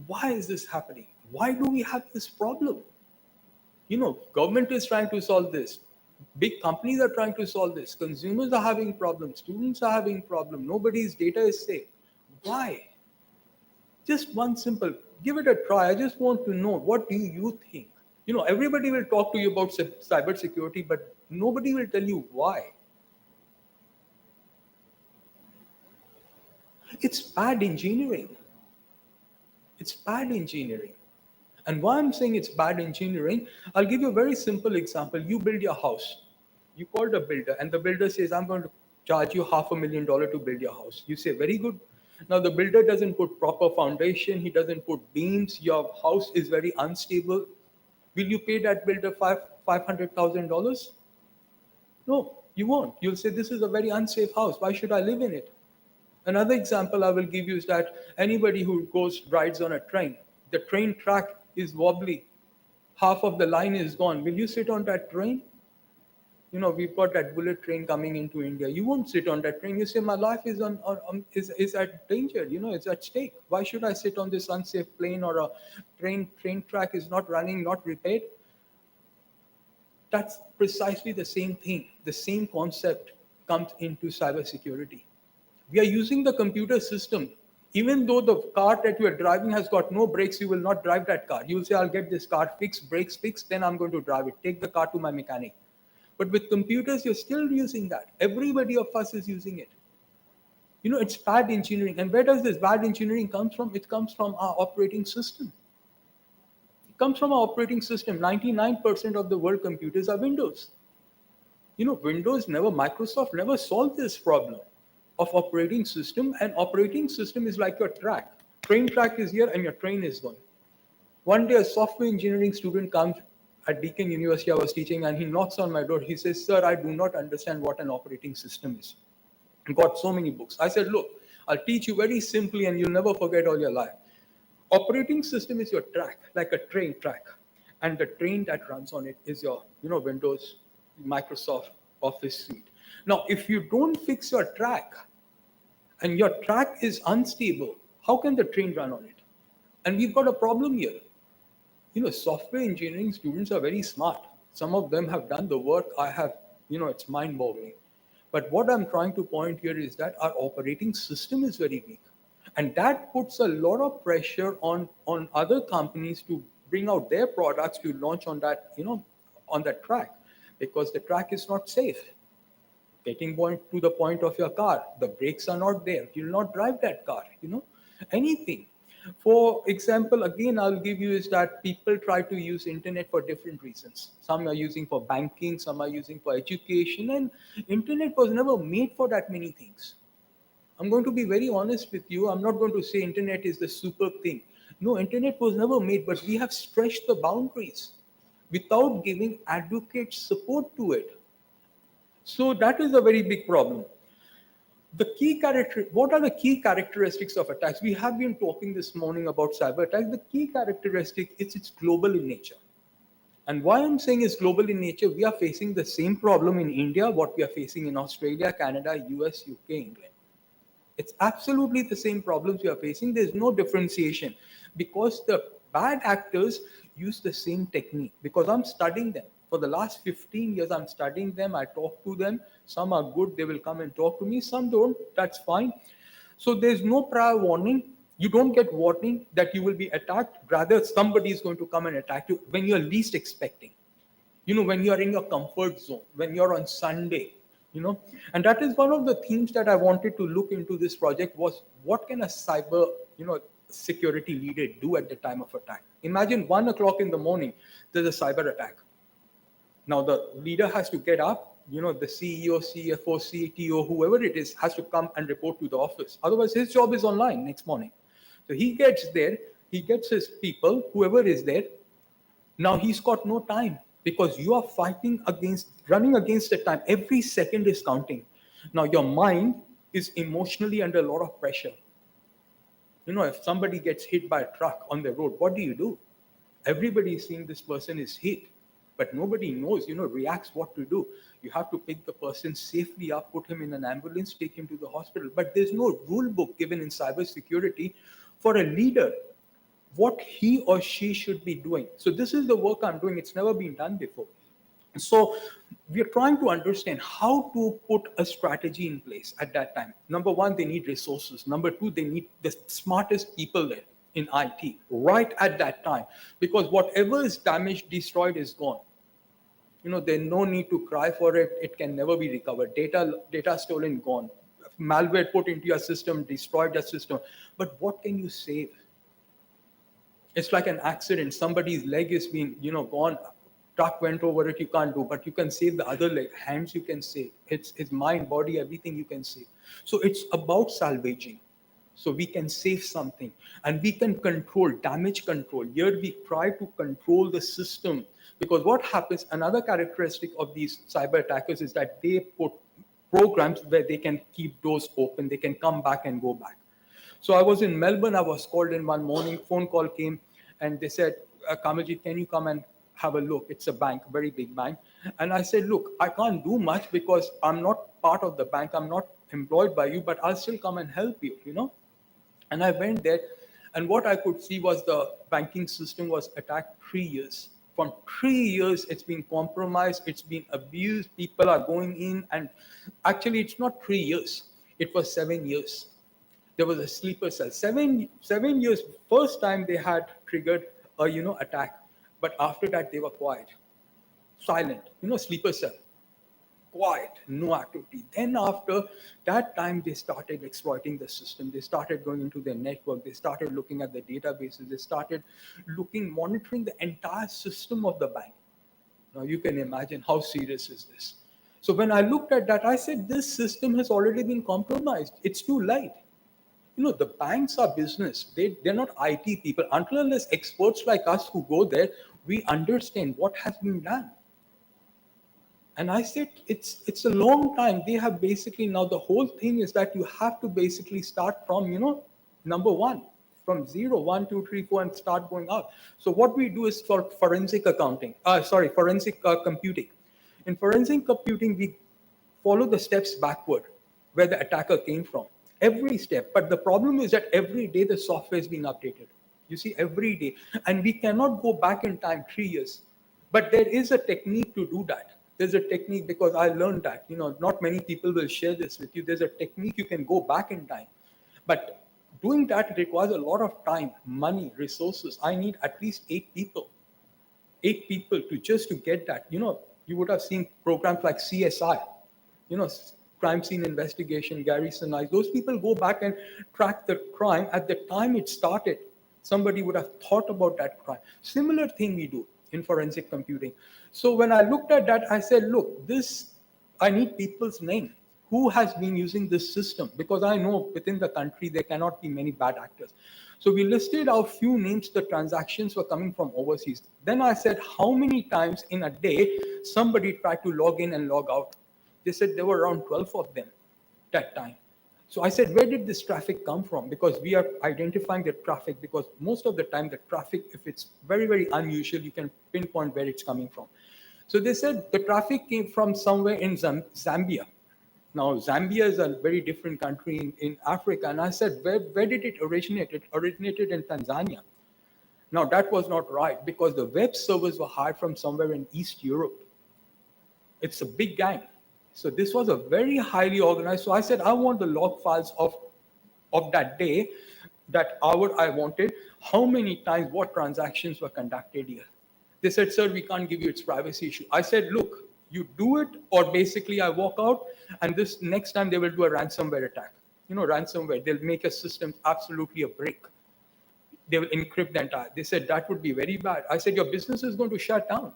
Why is this happening? Why do we have this problem? Government is trying to solve this. Big companies are trying to solve this. Consumers are having problems. Students are having problems. Nobody's data is safe. Why? Just one simple, give it a try. I just want to know, what do you think? Everybody will talk to you about cybersecurity, but nobody will tell you why. It's bad engineering. It's bad engineering. And why I'm saying it's bad engineering, I'll give you a very simple example. You build your house. You called a builder, and the builder says, I'm going to charge you $500,000 to build your house. You say, very good. Now, the builder doesn't put proper foundation. He doesn't put beams. Your house is very unstable. Will you pay that builder $500,000? No, you won't. You'll say, this is a very unsafe house. Why should I live in it? Another example I will give you is that anybody who rides on a train, the train track is wobbly. Half of the line is gone. Will you sit on that train? We've got that bullet train coming into India. You won't sit on that train. You say, my life is is at danger. It's at stake. Why should I sit on this unsafe plane, or a train track is not running, not repaired? That's precisely the same thing. The same concept comes into cybersecurity. We are using the computer system. Even though the car that you are driving has got no brakes, you will not drive that car. You will say, I'll get this car fixed, brakes fixed, then I'm going to drive it. Take the car to my mechanic. But with computers, you're still using that. Everybody of us is using it. It's bad engineering. And where does this bad engineering come from? It comes from our operating system. It comes from our operating system. 99% of the world computers are Windows. Microsoft never solved this problem of operating system. And operating system is like your track. Train track is here and your train is going. One day a software engineering student comes at Deakin University I was teaching, and he knocks on my door. He says, sir, I do not understand what an operating system is. Got so many books. I said, look, I'll teach you very simply and you'll never forget all your life. Operating system is your track, like a train track. And the train that runs on it is your, Windows, Microsoft Office suite. Now, if you don't fix your track and your track is unstable, how can the train run on it? And we've got a problem here. Software engineering students are very smart. Some of them have done the work I have, it's mind-boggling. But what I'm trying to point here is that our operating system is very weak. And that puts a lot of pressure on other companies to bring out their products to launch on that, on that track, because the track is not safe. Getting to the point of your car, the brakes are not there. You'll not drive that car, anything. For example, again, I'll give you is that people try to use internet for different reasons. Some are using for banking, some are using for education, and internet was never made for that many things. I'm going to be very honest with you. I'm not going to say internet is the super thing. No, internet was never made, but we have stretched the boundaries without giving adequate support to it. So that is a very big problem. What are the key characteristics of attacks? We have been talking this morning about cyber attacks. The key characteristic is it's global in nature. And why I'm saying it's global in nature, we are facing the same problem in India, what we are facing in Australia, Canada, US, UK, England. It's absolutely the same problems we are facing. There's no differentiation because the bad actors use the same technique, because I'm studying them. For the last 15 years, I'm studying them. I talk to them. Some are good. They will come and talk to me. Some don't. That's fine. So there's no prior warning. You don't get warning that you will be attacked. Rather, somebody is going to come and attack you when you're least expecting. When you're in your comfort zone, when you're on Sunday, and that is one of the themes that I wanted to look into this project was what can a cyber, security leader do at the time of attack? Imagine 1 o'clock in the morning, there's a cyber attack. Now the leader has to get up, the CEO, CFO, CTO, whoever it is, has to come and report to the office. Otherwise, his job is online next morning. So he gets there, he gets his people, whoever is there. Now he's got no time because you are running against the time. Every second is counting. Now your mind is emotionally under a lot of pressure. If somebody gets hit by a truck on the road, what do? Everybody is seeing this person is hit, but nobody knows, reacts what to do. You have to pick the person safely up, put him in an ambulance, take him to the hospital. But there's no rule book given in cybersecurity for a leader, what he or she should be doing. So this is the work I'm doing. It's never been done before. So we're trying to understand how to put a strategy in place at that time. Number one, they need resources. Number two, they need the smartest people there in IT right at that time, because whatever is damaged, destroyed is gone. There's no need to cry for it. It can never be recovered. Data stolen, gone. Malware put into your system, destroyed your system. But what can you save? It's like an accident. Somebody's leg is being, gone. Truck went over it. You can't do, but you can save the other leg. Hands you can save. It's mind, body, everything you can save. So it's about salvaging. So we can save something and we can control, damage control. Here we try to control the system, because what happens, another characteristic of these cyber attackers is that they put programs where they can keep doors open. They can come back and go back. So I was in Melbourne. I was called in one morning. Phone call came and they said, Kamalji, can you come and have a look? It's a bank, a very big bank. And I said, look, I can't do much because I'm not part of the bank. I'm not employed by you, but I'll still come and help you, And I went there, and what I could see was the banking system was attacked 3 years. From 3 years, it's been compromised, it's been abused, people are going in, and actually it's not 3 years, it was 7 years. There was a sleeper cell. Seven years, first time they had triggered a attack, but after that they were quiet, silent, sleeper cell, quiet, no activity. Then after that time, they started exploiting the system. They started going into their network. They started looking at the databases. They started monitoring the entire system of the bank. Now you can imagine how serious is this. So when I looked at that, I said, this system has already been compromised. It's too late. The banks are business. They're not IT people. Until unless experts like us who go there, we understand what has been done. And I said, it's a long time. They have basically, now the whole thing is that you have to basically start from, number one, from 0, 1, 2, 3, 4, and start going up. So what we do is called forensic computing. In forensic computing, we follow the steps backward where the attacker came from. Every step. But the problem is that every day the software is being updated. You see, every day. And we cannot go back in time 3 years. But there is a technique to do that. There's a technique, because I learned that, not many people will share this with you. There's a technique you can go back in time. But doing that requires a lot of time, money, resources. I need at least 8 people. 8 people to get that. You would have seen programs like CSI, crime scene investigation, Gary Sinise. Those people go back and track the crime at the time it started. Somebody would have thought about that crime. Similar thing we do in forensic computing. So when I looked at that, I said, look, I need people's name. Who has been using this system? Because I know within the country, there cannot be many bad actors. So we listed out few names, the transactions were coming from overseas. Then I said, how many times in a day somebody tried to log in and log out? They said there were around 12 of them that time. So I said, where did this traffic come from? Because we are identifying the traffic, because most of the time the traffic, if it's very, very unusual, you can pinpoint where it's coming from. So they said the traffic came from somewhere in Zambia. Now, Zambia is a very different country in Africa. And I said, where did it originate? It originated in Tanzania. Now, that was not right, because the web servers were hired from somewhere in East Europe. It's a big gang. So this was a very highly organized. So I said, I want the log files of that day, that hour I wanted, how many times, what transactions were conducted here. They said, sir, we can't give you, its privacy issue. I said, look, you do it, or basically I walk out, and this next time they will do a ransomware attack. Ransomware, they'll make a system absolutely a brick. They will encrypt the entire. They said, that would be very bad. I said, your business is going to shut down.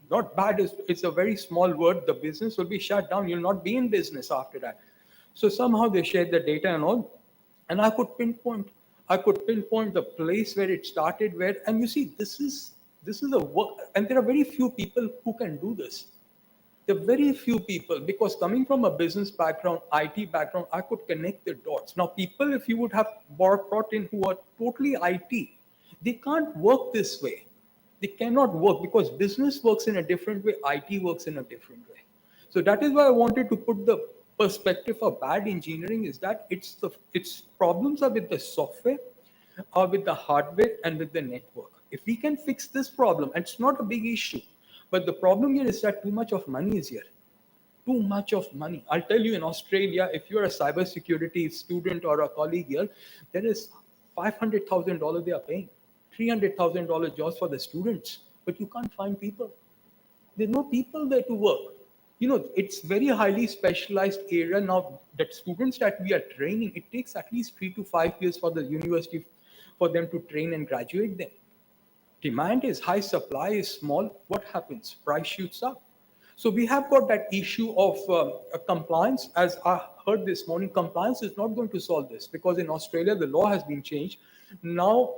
Not bad, it's a very small word. The business will be shut down. You'll not be in business after that. So somehow they shared the data and all, and I could pinpoint the place where it started, and you see, this is a work, and there are very few people who can do this. There are very few people, because coming from a business background, IT background, I could connect the dots. Now, people, if you would have brought in who are totally IT, they can't work this way. They cannot work, because business works in a different way, IT works in a different way. So that is why I wanted to put the perspective of bad engineering is that its problems are with the software, or with the hardware, and with the network. If we can fix this problem, and it's not a big issue, but the problem here is that too much of money is here. Too much of money. I'll tell you, in Australia, if you're a cybersecurity student or a colleague here, there is $500,000 they are paying. $300,000 jobs for the students, but you can't find people. There's no people there to work. It's very highly specialized area now. That students that we are training, it takes at least 3 to 5 years for the university for them to train and graduate them. Demand is high, supply is small. What happens? Price shoots up. So we have got that issue of compliance. As I heard this morning, compliance is not going to solve this, because in Australia, the law has been changed. Now,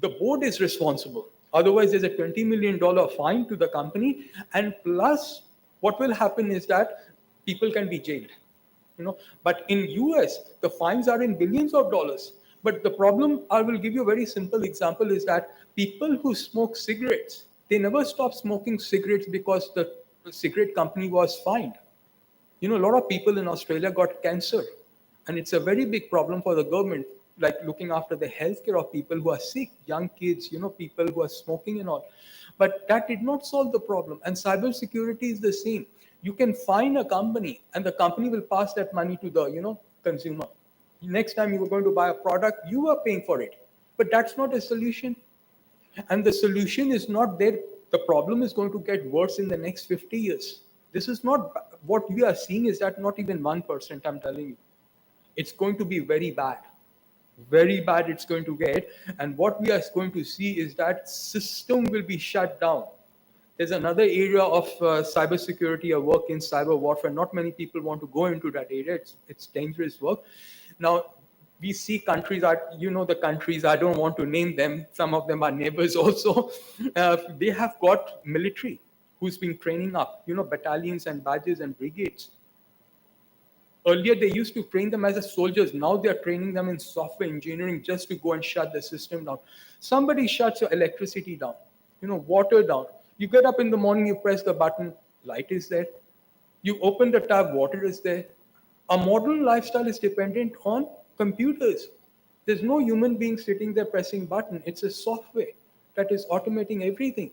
the board is responsible. Otherwise, there's a $20 million fine to the company. And plus, what will happen is that people can be jailed. But in US, the fines are in billions of dollars. But the problem, I will give you a very simple example, is that people who smoke cigarettes, they never stop smoking cigarettes because the cigarette company was fined. A lot of people in Australia got cancer, and it's a very big problem for the government. like looking after the healthcare of people who are sick, young kids, people who are smoking and all. But that did not solve the problem. And cybersecurity is the same. You can fine a company, and the company will pass that money to the consumer. Next time you were going to buy a product, you are paying for it. But that's not a solution. And the solution is not there. The problem is going to get worse in the next 50 years. This is not what we are seeing, is that not even 1%, I'm telling you. It's going to be very bad. Very bad it's going to get. And what we are going to see is that system will be shut down. There's another area of cybersecurity, a work in cyber warfare. Not many people want to go into that area. It's dangerous work. Now, we see countries, the countries, I don't want to name them. Some of them are neighbors also. They have got military who's been training up, battalions and badges and brigades. Earlier, they used to train them as soldiers. Now they are training them in software engineering just to go and shut the system down. Somebody shuts your electricity down, water down. You get up in the morning, you press the button, light is there. You open the tap, water is there. Our modern lifestyle is dependent on computers. There's no human being sitting there pressing button. It's a software that is automating everything.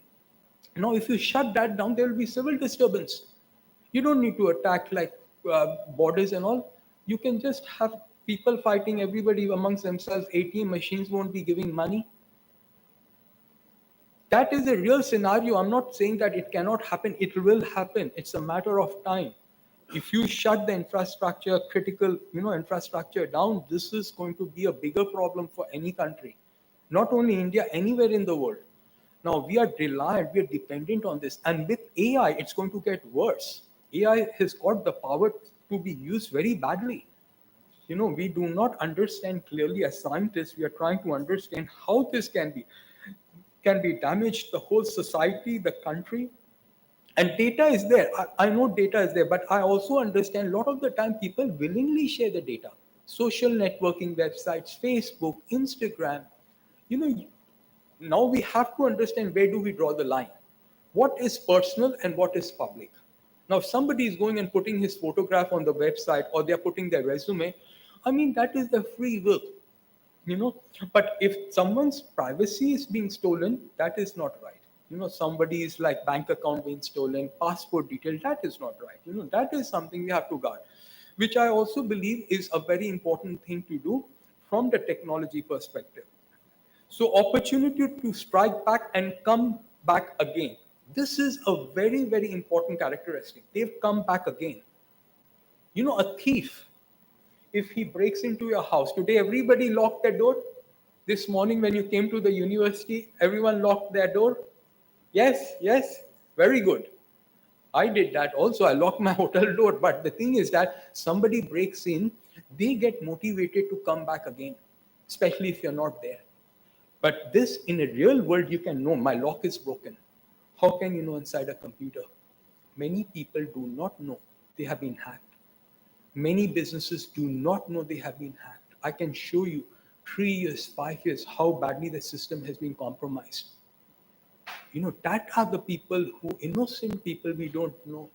Now, if you shut that down, there will be civil disturbance. You don't need to attack like borders and all. You can just have people fighting everybody amongst themselves. ATM machines won't be giving money. That is a real scenario. I'm not saying that it cannot happen. It will happen. It's a matter of time. If you shut the infrastructure, critical, infrastructure down, this is going to be a bigger problem for any country. Not only India, anywhere in the world. Now, we are reliant, we are dependent on this. And with AI, it's going to get worse. AI has got the power to be used very badly. We do not understand clearly as scientists. We are trying to understand how this can be damaged, the whole society, the country. And data is there. I know data is there, but I also understand a lot of the time people willingly share the data. Social networking websites, Facebook, Instagram. Now we have to understand, where do we draw the line? What is personal and what is public? Now, if somebody is going and putting his photograph on the website, or they're putting their resume, that is their free will. But if someone's privacy is being stolen, that is not right. Somebody's like bank account being stolen, passport detail, that is not right. That is something we have to guard, which I also believe is a very important thing to do from the technology perspective. So opportunity to strike back and come back again. This is a very, very important characteristic. They've come back again. A thief, if he breaks into your house, today everybody locked their door. This morning when you came to the university, everyone locked their door. Yes, very good. I did that also. I locked my hotel door. But the thing is that somebody breaks in, they get motivated to come back again, especially if you're not there. But this, in a real world, you can know my lock is broken. How can you know inside a computer? Many people do not know they have been hacked. Many businesses do not know they have been hacked. I can show you 3 years, 5 years, how badly the system has been compromised. That are the people who, innocent people we don't know,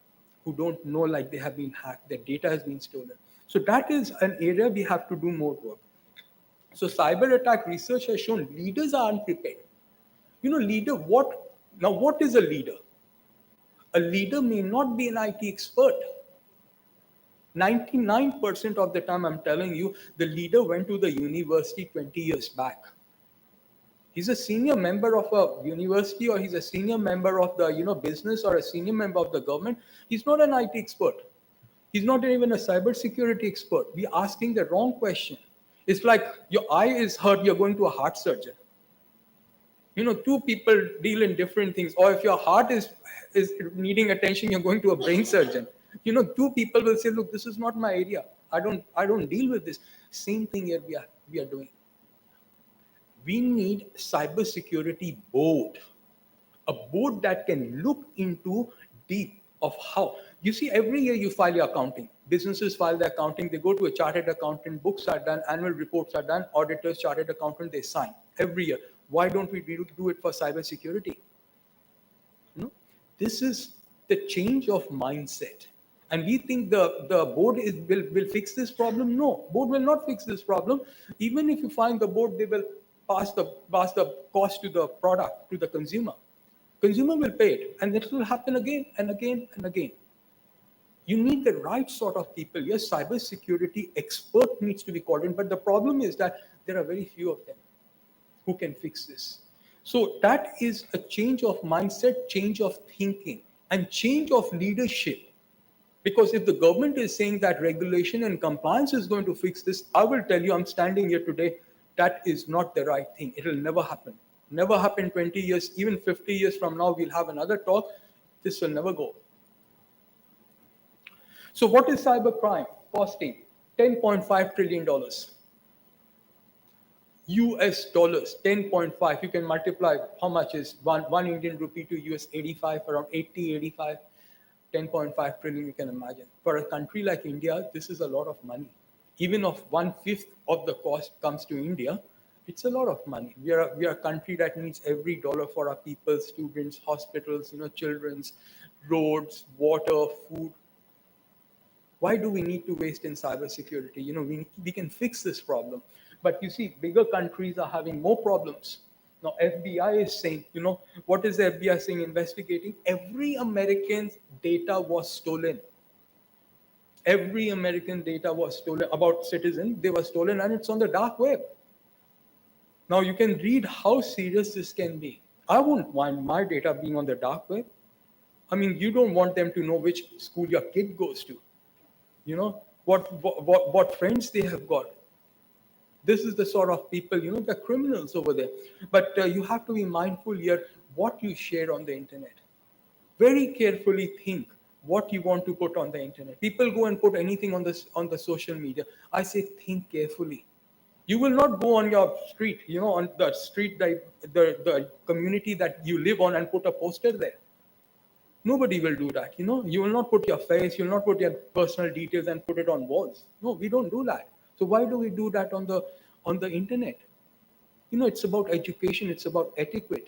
who don't know like they have been hacked, their data has been stolen. So that is an area we have to do more work. So cyber attack research has shown leaders are unprepared. What is a leader? A leader may not be an IT expert. 99% of the time, I'm telling you, the leader went to the university 20 years back. He's a senior member of a university, or he's a senior member of the business, or a senior member of the government. He's not an IT expert. He's not even a cybersecurity expert. We're asking the wrong question. It's like your eye is hurt, you're going to a heart surgeon. Two people deal in different things. Or if your heart is needing attention, you're going to a brain surgeon. Two people will say, look, this is not my area. I don't deal with this. Same thing here we are doing. We need cybersecurity board. A board that can look into deep of how. You see, every year you file your accounting. Businesses file their accounting. They go to a chartered accountant. Books are done. Annual reports are done. Auditors, chartered accountant, they sign every year. Why don't we do it for cybersecurity? This is the change of mindset. And we think the board will fix this problem. No, board will not fix this problem. Even if you find the board, they will pass the cost to the product, to the consumer. Consumer will pay it, and this will happen again and again and again. You need the right sort of people. Yes, cybersecurity expert needs to be called in, but the problem is that there are very few of them who can fix this. So that is a change of mindset, change of thinking, and change of leadership. Because if the government is saying that regulation and compliance is going to fix this, I will tell you, I'm standing here today, that is not the right thing. It will never happen. Never happen 20 years, even 50 years from now, we'll have another talk. This will never go. So what is cybercrime costing? $10.5 trillion. US dollars, 10.5. You can multiply how much is one Indian rupee to US 85, around 80, 85. 10.5 trillion, you can imagine. For a country like India, this is a lot of money. Even if 1/5 of the cost comes to India, it's a lot of money. We are a country that needs every dollar for our people, students, hospitals, children's, roads, water, food. Why do we need to waste in cybersecurity? We can fix this problem. But you see, bigger countries are having more problems. Now, FBI is saying, what is the FBI saying investigating? Every American's data was stolen. Every American data was stolen about citizens. They were stolen, and it's on the dark web. Now, you can read how serious this can be. I wouldn't want my data being on the dark web. I mean, you don't want them to know which school your kid goes to. What friends they have got. This is the sort of people, the criminals over there. But you have to be mindful here what you share on the internet. Very carefully think what you want to put on the internet. People go and put anything on the social media. I say think carefully. You will not go on your street, on the street, the community that you live on, and put a poster there. Nobody will do that. You will not put your face, you'll not put your personal details and put it on walls. No, we don't do that. So why do we do that on the internet? It's about education, it's about etiquette.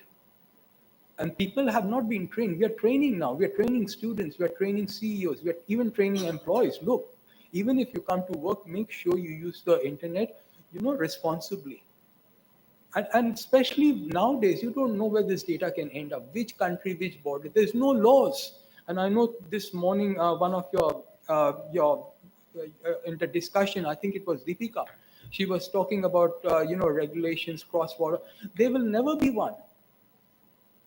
And people have not been trained. We are training now. We are training students, we are training CEOs, we are even training employees. Look, even if you come to work, make sure you use the internet, responsibly. And especially nowadays, you don't know where this data can end up, which country, which border. There's no laws. And I know this morning, one of your in the discussion, I think it was Deepika, she was talking about, regulations, cross-border. There will never be one.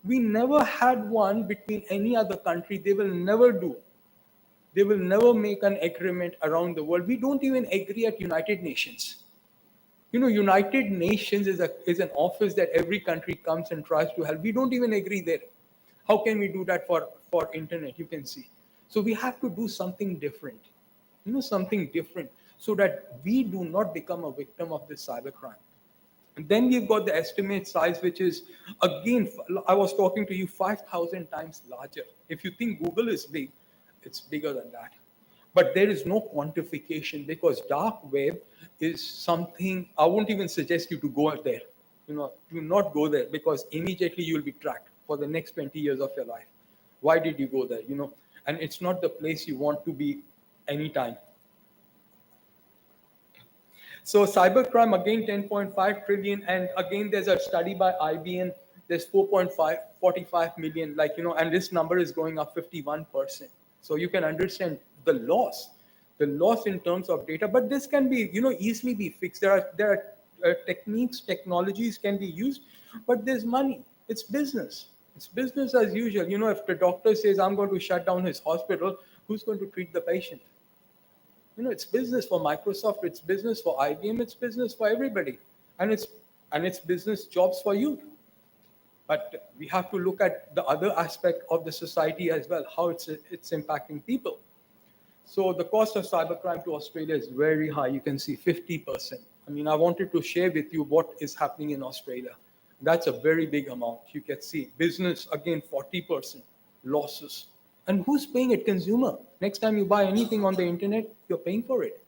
We never had one between any other country. They will never do. They will never make an agreement around the world. We don't even agree at United Nations. United Nations is an office that every country comes and tries to help. We don't even agree there. How can we do that for internet? You can see. So we have to do something different. Something different, so that we do not become a victim of this cybercrime. And then we've got the estimate size, which is, again, I was talking to you, 5,000 times larger. If you think Google is big, it's bigger than that. But there is no quantification, because dark web is something, I won't even suggest you to go there. Do not go there, because immediately you will be tracked for the next 20 years of your life. Why did you go there? And it's not the place you want to be anytime. So cybercrime, again, 10.5 trillion. And again, there's a study by IBM. There's 4.45 million, and this number is going up 51%. So you can understand the loss in terms of data. But this can be, easily be fixed. There are techniques, technologies can be used, but there's money. It's business. It's business as usual. If the doctor says, I'm going to shut down his hospital, who's going to treat the patient? It's business for Microsoft, it's business for IBM, it's business for everybody. And it's business jobs for you. But we have to look at the other aspect of the society as well, how it's impacting people. So the cost of cybercrime to Australia is very high. You can see 50%. I mean, I wanted to share with you what is happening in Australia. That's a very big amount. You can see business, again, 40% losses. And who's paying it? Consumer. Next time you buy anything on the internet, you're paying for it.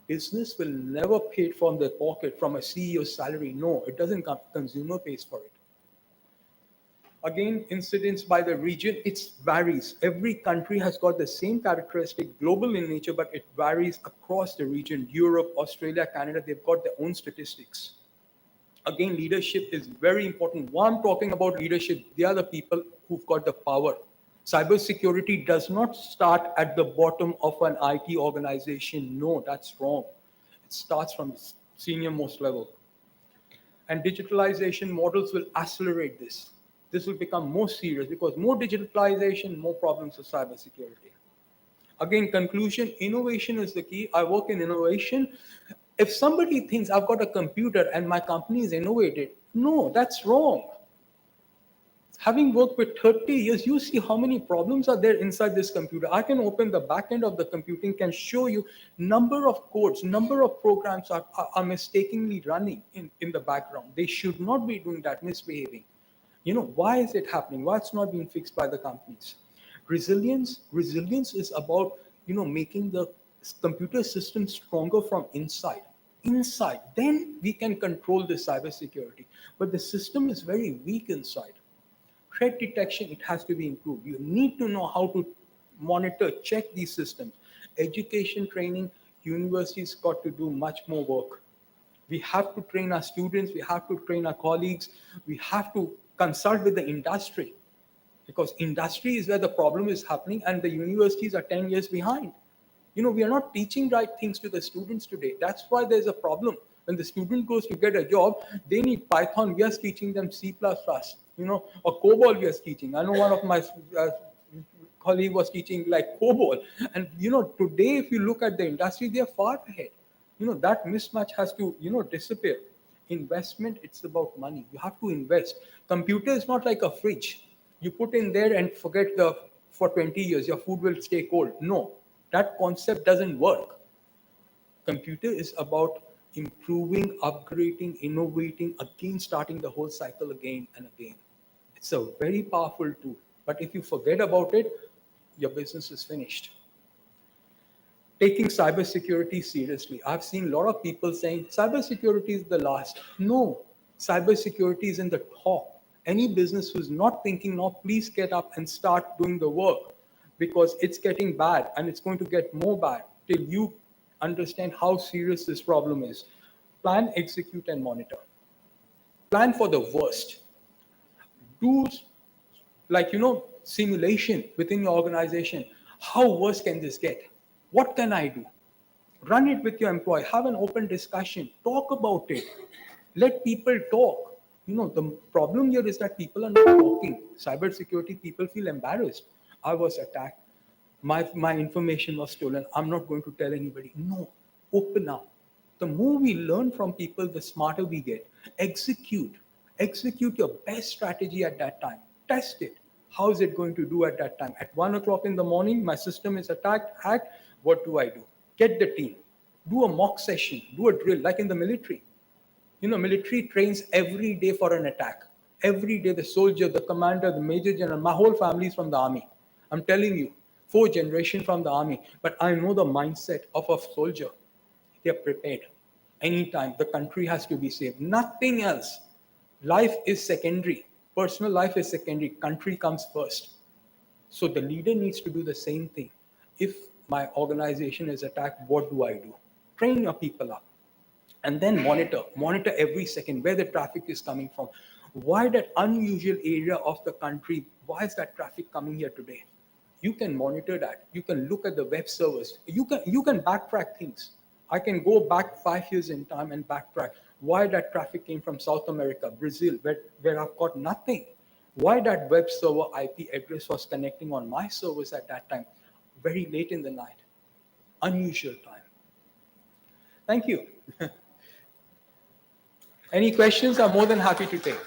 Business will never pay it from their pocket, from a CEO's salary. No, it doesn't come. Consumer pays for it. Again, incidents by the region, it varies. Every country has got the same characteristic, global in nature, but it varies across the region. Europe, Australia, Canada, they've got their own statistics. Again, leadership is very important. When I'm talking about leadership, they are the people who've got the power. Cybersecurity does not start at the bottom of an IT organization. No, that's wrong. It starts from the senior most level. And digitalization models will accelerate this. This will become more serious because more digitalization, more problems of cybersecurity. Again, conclusion, innovation is the key. I work in innovation. If somebody thinks I've got a computer and my company is innovated, no, that's wrong. Having worked with 30 years, you see how many problems are there inside this computer. I can open the back end of the computing, can show you number of codes, number of programs are mistakenly running in the background. They should not be doing that, misbehaving. Why is it happening? Why it's not being fixed by the companies? Resilience is about, making the computer system stronger from inside. Then we can control the cybersecurity. But the system is very weak inside. Threat detection, it has to be improved. You need to know how to monitor, check these systems. Education, training, universities got to do much more work. We have to train our students, we have to train our colleagues, we have to consult with the industry, because industry is where the problem is happening and the universities are 10 years behind. We are not teaching right things to the students today. That's why there's a problem. When the student goes to get a job, they need Python. We are teaching them C++, or COBOL we are teaching. I know one of my colleague was teaching like COBOL. And, today, if you look at the industry, they are far ahead. That mismatch has to, disappear. Investment, it's about money. You have to invest. Computer is not like a fridge. You put in there and forget for 20 years, your food will stay cold. No. That concept doesn't work. Computer is about improving, upgrading, innovating, again starting the whole cycle again and again. It's a very powerful tool. But if you forget about it, your business is finished. Taking cybersecurity seriously. I've seen a lot of people saying cybersecurity is the last. No, cybersecurity is in the top. Any business who's not thinking now, please get up and start doing the work, because it's getting bad and it's going to get more bad till you understand how serious this problem is. Plan, execute, and monitor. Plan for the worst. Do simulation within your organization. How worse can this get? What can I do? Run it with your employee. Have an open discussion. Talk about it. Let people talk. The problem here is that people are not talking. Cybersecurity people feel embarrassed. I was attacked. My information was stolen. I'm not going to tell anybody. No, open up. The more we learn from people, the smarter we get. Execute your best strategy at that time. Test it. How is it going to do at that time? At 1 o'clock in the morning, my system is hacked. What do I do? Get the team. Do a mock session. Do a drill, like in the military. Military trains every day for an attack. Every day, the soldier, the commander, the major general, my whole family is from the army. I'm telling you, 4 generations from the army. But I know the mindset of a soldier. They're prepared. Anytime, the country has to be saved. Nothing else. Life is secondary. Personal life is secondary. Country comes first. So the leader needs to do the same thing. If my organization is attacked, what do I do? Train your people up. And then monitor every second where the traffic is coming from. Why that unusual area of the country, why is that traffic coming here today? You can monitor that. You can look at the web servers. You can backtrack things. I can go back 5 years in time and backtrack why that traffic came from South America, Brazil, where I've got nothing. Why that web server IP address was connecting on my servers at that time, very late in the night. Unusual time. Thank you. Any questions? I'm more than happy to take.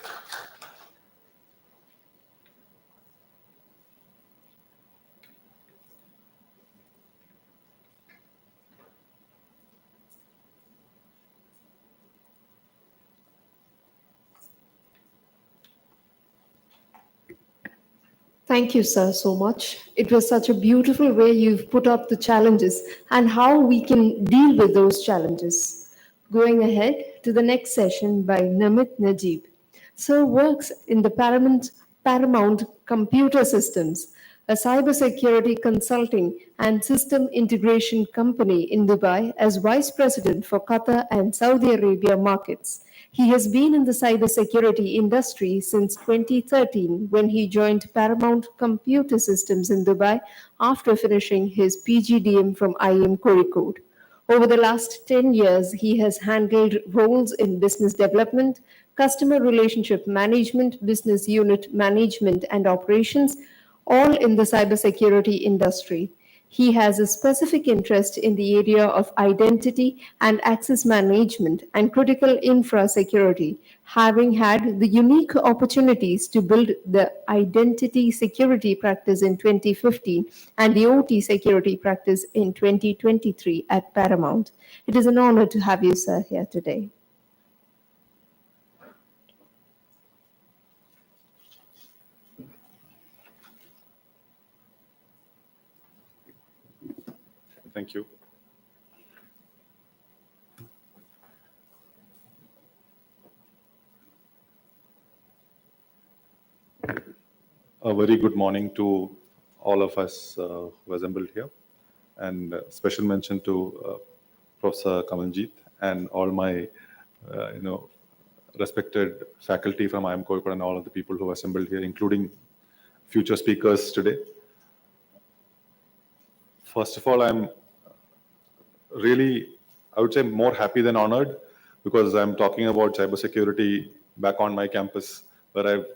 Thank you, sir, so much. It was such a beautiful way you've put up the challenges and how we can deal with those challenges. Going ahead to the next session by Namit Najib. Sir works in the Paramount Computer Systems, a cybersecurity consulting and system integration company in Dubai, as Vice President for Qatar and Saudi Arabia markets. He has been in the cybersecurity industry since 2013 when he joined Paramount Computer Systems in Dubai after finishing his PGDM from IIM Kozhikode. Over the last 10 years, he has handled roles in business development, customer relationship management, business unit management, and operations, all in the cybersecurity industry. He has a specific interest in the area of identity and access management and critical infra security, having had the unique opportunities to build the identity security practice in 2015 and the OT security practice in 2023 at Paramount. It is an honor to have you, sir, here today. Thank you. A very good morning to all of us who assembled here, and special mention to Professor Kamaljeet and all my, respected faculty from IIM Kozhikode and all of the people who assembled here, including future speakers today. First of all, I'm really, I would say, more happy than honored because I'm talking about cybersecurity back on my campus, where I've,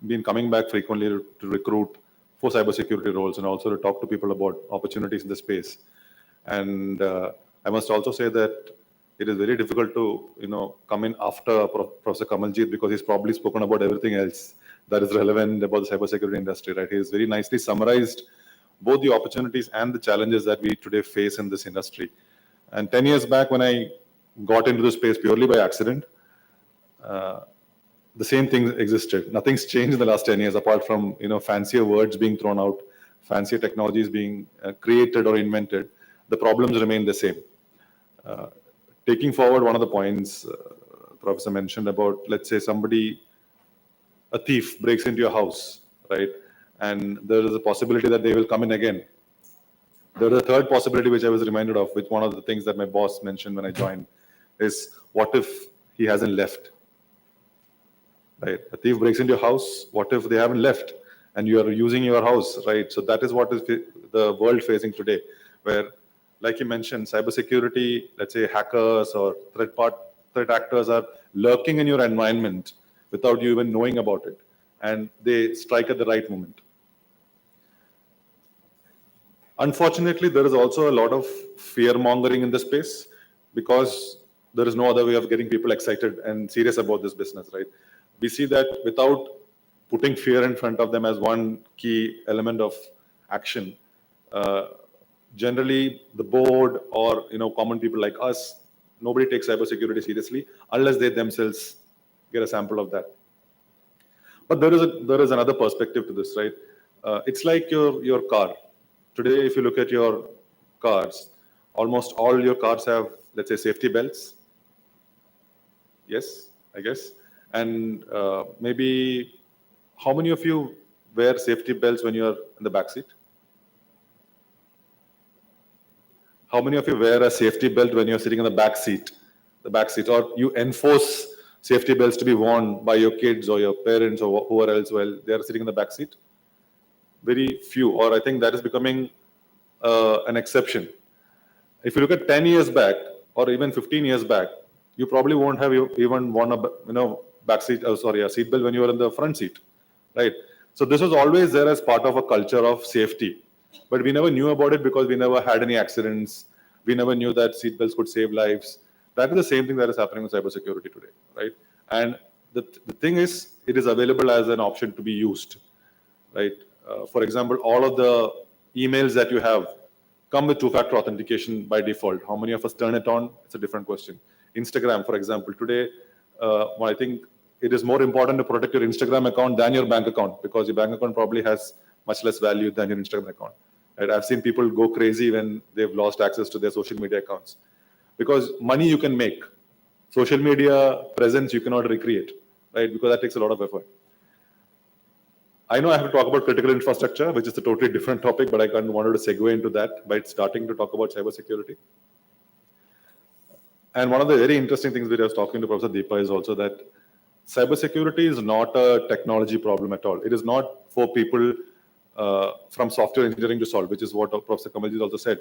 been coming back frequently to recruit for cybersecurity roles and also to talk to people about opportunities in the space. And I must also say that it is very difficult to, come in after Professor Kamaljeet because he's probably spoken about everything else that is relevant about the cybersecurity industry, right? He has very nicely summarized both the opportunities and the challenges that we today face in this industry. And 10 years back, when I got into the space purely by accident, the same thing existed. Nothing's changed in the last 10 years, apart from fancier words being thrown out, fancier technologies being created or invented. The problems remain the same. Taking forward one of the points Professor mentioned about, let's say a thief breaks into your house, right? And there is a possibility that they will come in again. There is a third possibility which I was reminded of, which one of the things that my boss mentioned when I joined is, what if he hasn't left? Right? A thief breaks into your house. What if they haven't left and you are using your house, right? So that is what is the world facing today, where, like you mentioned, cybersecurity, let's say hackers or threat actors are lurking in your environment without you even knowing about it, and they strike at the right moment. Unfortunately, there is also a lot of fear mongering in the space because there is no other way of getting people excited and serious about this business, right? We see that without putting fear in front of them as one key element of action, generally the board or common people like us, nobody takes cybersecurity seriously unless they themselves get a sample of that. But there is another perspective to this, right? It's like your car. Today, if you look at your cars, almost all your cars have, let's say, safety belts. Yes, I guess. And maybe how many of you wear safety belts when you're in the back seat? How many of you wear a safety belt when you're sitting in the back seat, or you enforce safety belts to be worn by your kids or your parents or whoever else while they're sitting in the back seat? Very few, or I think that is becoming an exception. If you look at 10 years back or even 15 years back, you probably won't have even worn a seat belt when you were in the front seat, right? So this was always there as part of a culture of safety, but we never knew about it because we never had any accidents. We never knew that seat belts could save lives. That is the same thing that is happening with cybersecurity today, right? And the thing is, it is available as an option to be used, right? For example, all of the emails that you have come with two-factor authentication by default. How many of us turn it on? It's a different question. Instagram, for example, today, I think it is more important to protect your Instagram account than your bank account, because your bank account probably has much less value than your Instagram account. Right? I've seen people go crazy when they've lost access to their social media accounts, because money you can make, social media presence you cannot recreate, right? Because that takes a lot of effort. I know I have to talk about critical infrastructure, which is a totally different topic, but I kind of wanted to segue into that by starting to talk about cybersecurity. And one of the very interesting things that I was talking to Professor Deepa is also that cybersecurity is not a technology problem at all. It is not for people from software engineering to solve, which is what Professor Kamalji also said.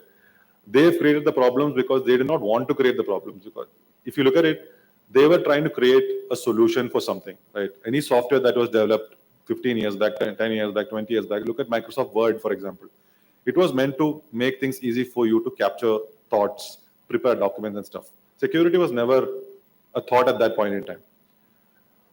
They've created the problems because they did not want to create the problems. Because if you look at it, they were trying to create a solution for something, right? Any software that was developed 15 years back, 10 years back, 20 years back, look at Microsoft Word, for example. It was meant to make things easy for you to capture thoughts, prepare documents and stuff. Security was never a thought at that point in time.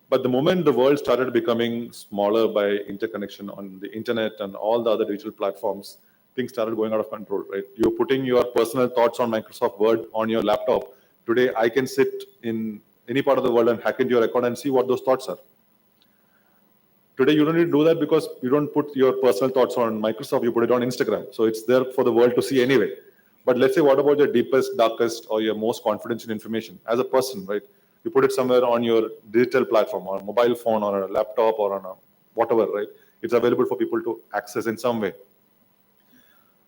But the moment the world started becoming smaller by interconnection on the internet and all the other digital platforms, things started going out of control, right? You're putting your personal thoughts on Microsoft Word on your laptop. Today, I can sit in any part of the world and hack into your account and see what those thoughts are. Today, you don't need to do that because you don't put your personal thoughts on Microsoft, you put it on Instagram. So it's there for the world to see anyway. But let's say, what about your deepest, darkest, or your most confidential information as a person, right? You put it somewhere on your digital platform, or a mobile phone, or a laptop, or on a whatever, right? It's available for people to access in some way.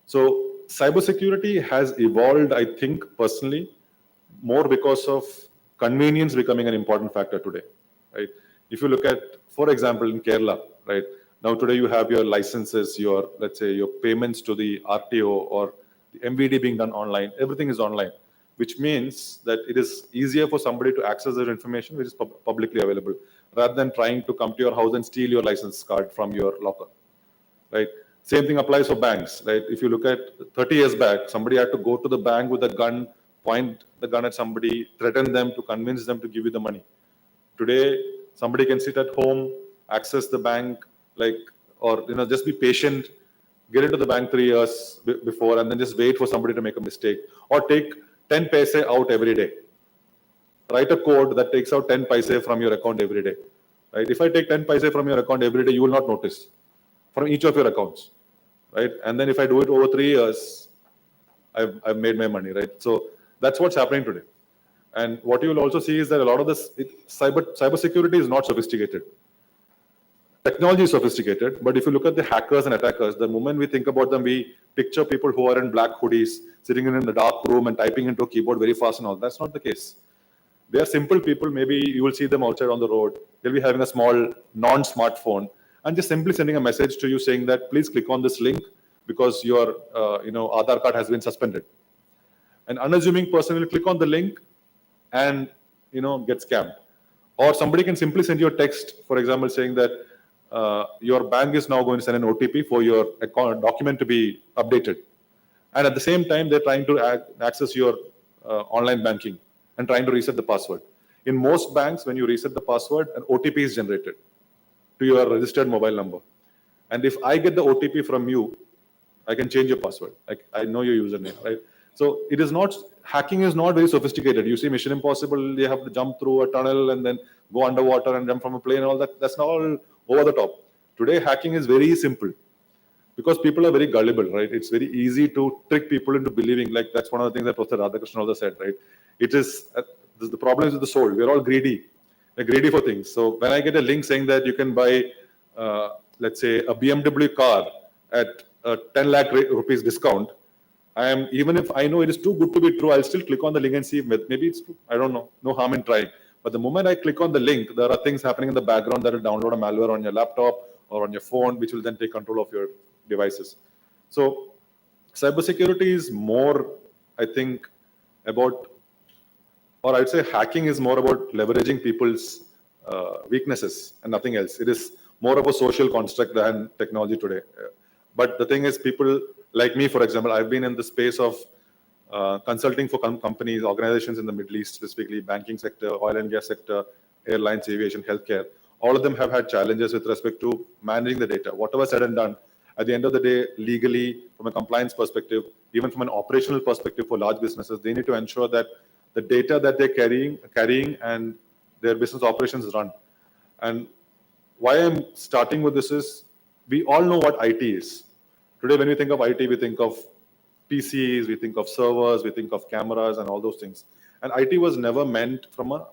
So cybersecurity has evolved, I think, personally, more because of convenience becoming an important factor today, right? If you look at, for example, in Kerala, right? Now today you have your licenses, your, let's say, your payments to the RTO or the MVD being done online. Everything is online, which means that it is easier for somebody to access their information, which is publicly available, rather than trying to come to your house and steal your license card from your locker, right? Same thing applies for banks, right? If you look at 30 years back, somebody had to go to the bank with a gun, point the gun at somebody, threaten them to convince them to give you the money. Today, somebody can sit at home, access the bank, like, or just be patient, get into the bank 3 years before, and then just wait for somebody to make a mistake, or take 10 paise out every day. Write a code that takes out 10 paise from your account every day, right? If I take 10 paise from your account every day, you will not notice from each of your accounts, right? And then if I do it over 3 years, I've made my money, right? So that's what's happening today. And what you will also see is that a lot of this cybersecurity is not sophisticated. Technology is sophisticated, but if you look at the hackers and attackers, the moment we think about them, we picture people who are in black hoodies, sitting in a dark room and typing into a keyboard very fast and all. That's not the case. They are simple people. Maybe you will see them outside on the road. They'll be having a small non-smartphone and just simply sending a message to you saying that please click on this link because your Aadhaar card has been suspended. An unassuming person will click on the link and get scammed. Or somebody can simply send you a text, for example, saying that your bank is now going to send an OTP for your account document to be updated. And at the same time, they're trying to access your online banking and trying to reset the password. In most banks, when you reset the password, an OTP is generated to your registered mobile number. And if I get the OTP from you, I can change your password. I know your username, right? So it is not, hacking is not very sophisticated. You see Mission Impossible, they have to jump through a tunnel and then go underwater and jump from a plane and all that. That's not all over the top. Today, hacking is very simple because people are very gullible, right? It's very easy to trick people into believing, like that's one of the things that Professor Radhakrishnan also said, right? It is, the problem is with the soul. We're all greedy. We're greedy for things. So when I get a link saying that you can buy, let's say, a BMW car at a 10 lakh rupees discount, even if I know it is too good to be true, I'll still click on the link and see if maybe it's true. I don't know. No harm in trying. But the moment I click on the link, there are things happening in the background that will download a malware on your laptop or on your phone, which will then take control of your devices. So cybersecurity is more, I think, about, or I'd say hacking is more about leveraging people's weaknesses and nothing else. It is more of a social construct than technology today. But the thing is, people like me, for example, I've been in the space of consulting for companies, organizations in the Middle East, specifically banking sector, oil and gas sector, airlines, aviation, healthcare. All of them have had challenges with respect to managing the data. Whatever said and done, at the end of the day, legally, from a compliance perspective, even from an operational perspective for large businesses, they need to ensure that the data that they're carrying and their business operations run. And why I'm starting with this is, we all know what IT is. Today, when we think of IT, we think of PCs, we think of servers, we think of cameras and all those things. And IT was never meant from a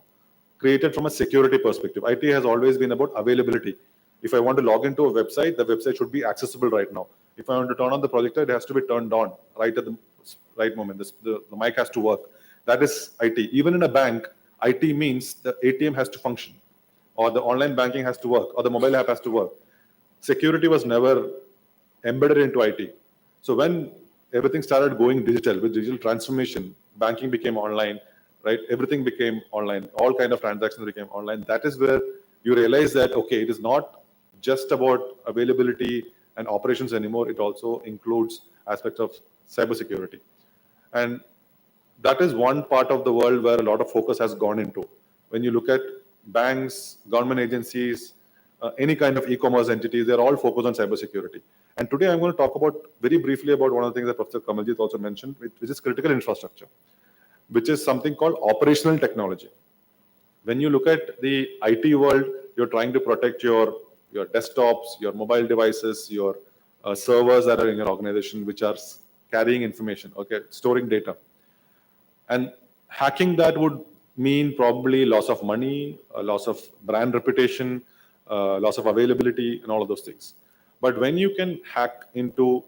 created from a security perspective. IT has always been about availability. If I want to log into a website, the website should be accessible right now. If I want to turn on the projector, it has to be turned on right at the right moment. The mic has to work. That is IT. Even in a bank, IT means the ATM has to function, or the online banking has to work, or the mobile app has to work. Security was never embedded into IT. So when everything started going digital, with digital transformation, banking became online, right? Everything became online. All kind of transactions became online. That is where you realize that, okay, it is not just about availability and operations anymore. It also includes aspects of cybersecurity. And that is one part of the world where a lot of focus has gone into. When you look at banks, government agencies, any kind of e-commerce entities, they're all focused on cybersecurity. And today I'm going to talk about very briefly about one of the things that Professor Kamaljit also mentioned, which is critical infrastructure, which is something called operational technology. When you look at the IT world, you're trying to protect your desktops, your mobile devices, your servers that are in your organization, which are carrying information, okay, storing data. And hacking that would mean probably loss of money, a loss of brand reputation, loss of availability, and all of those things. But when you can hack into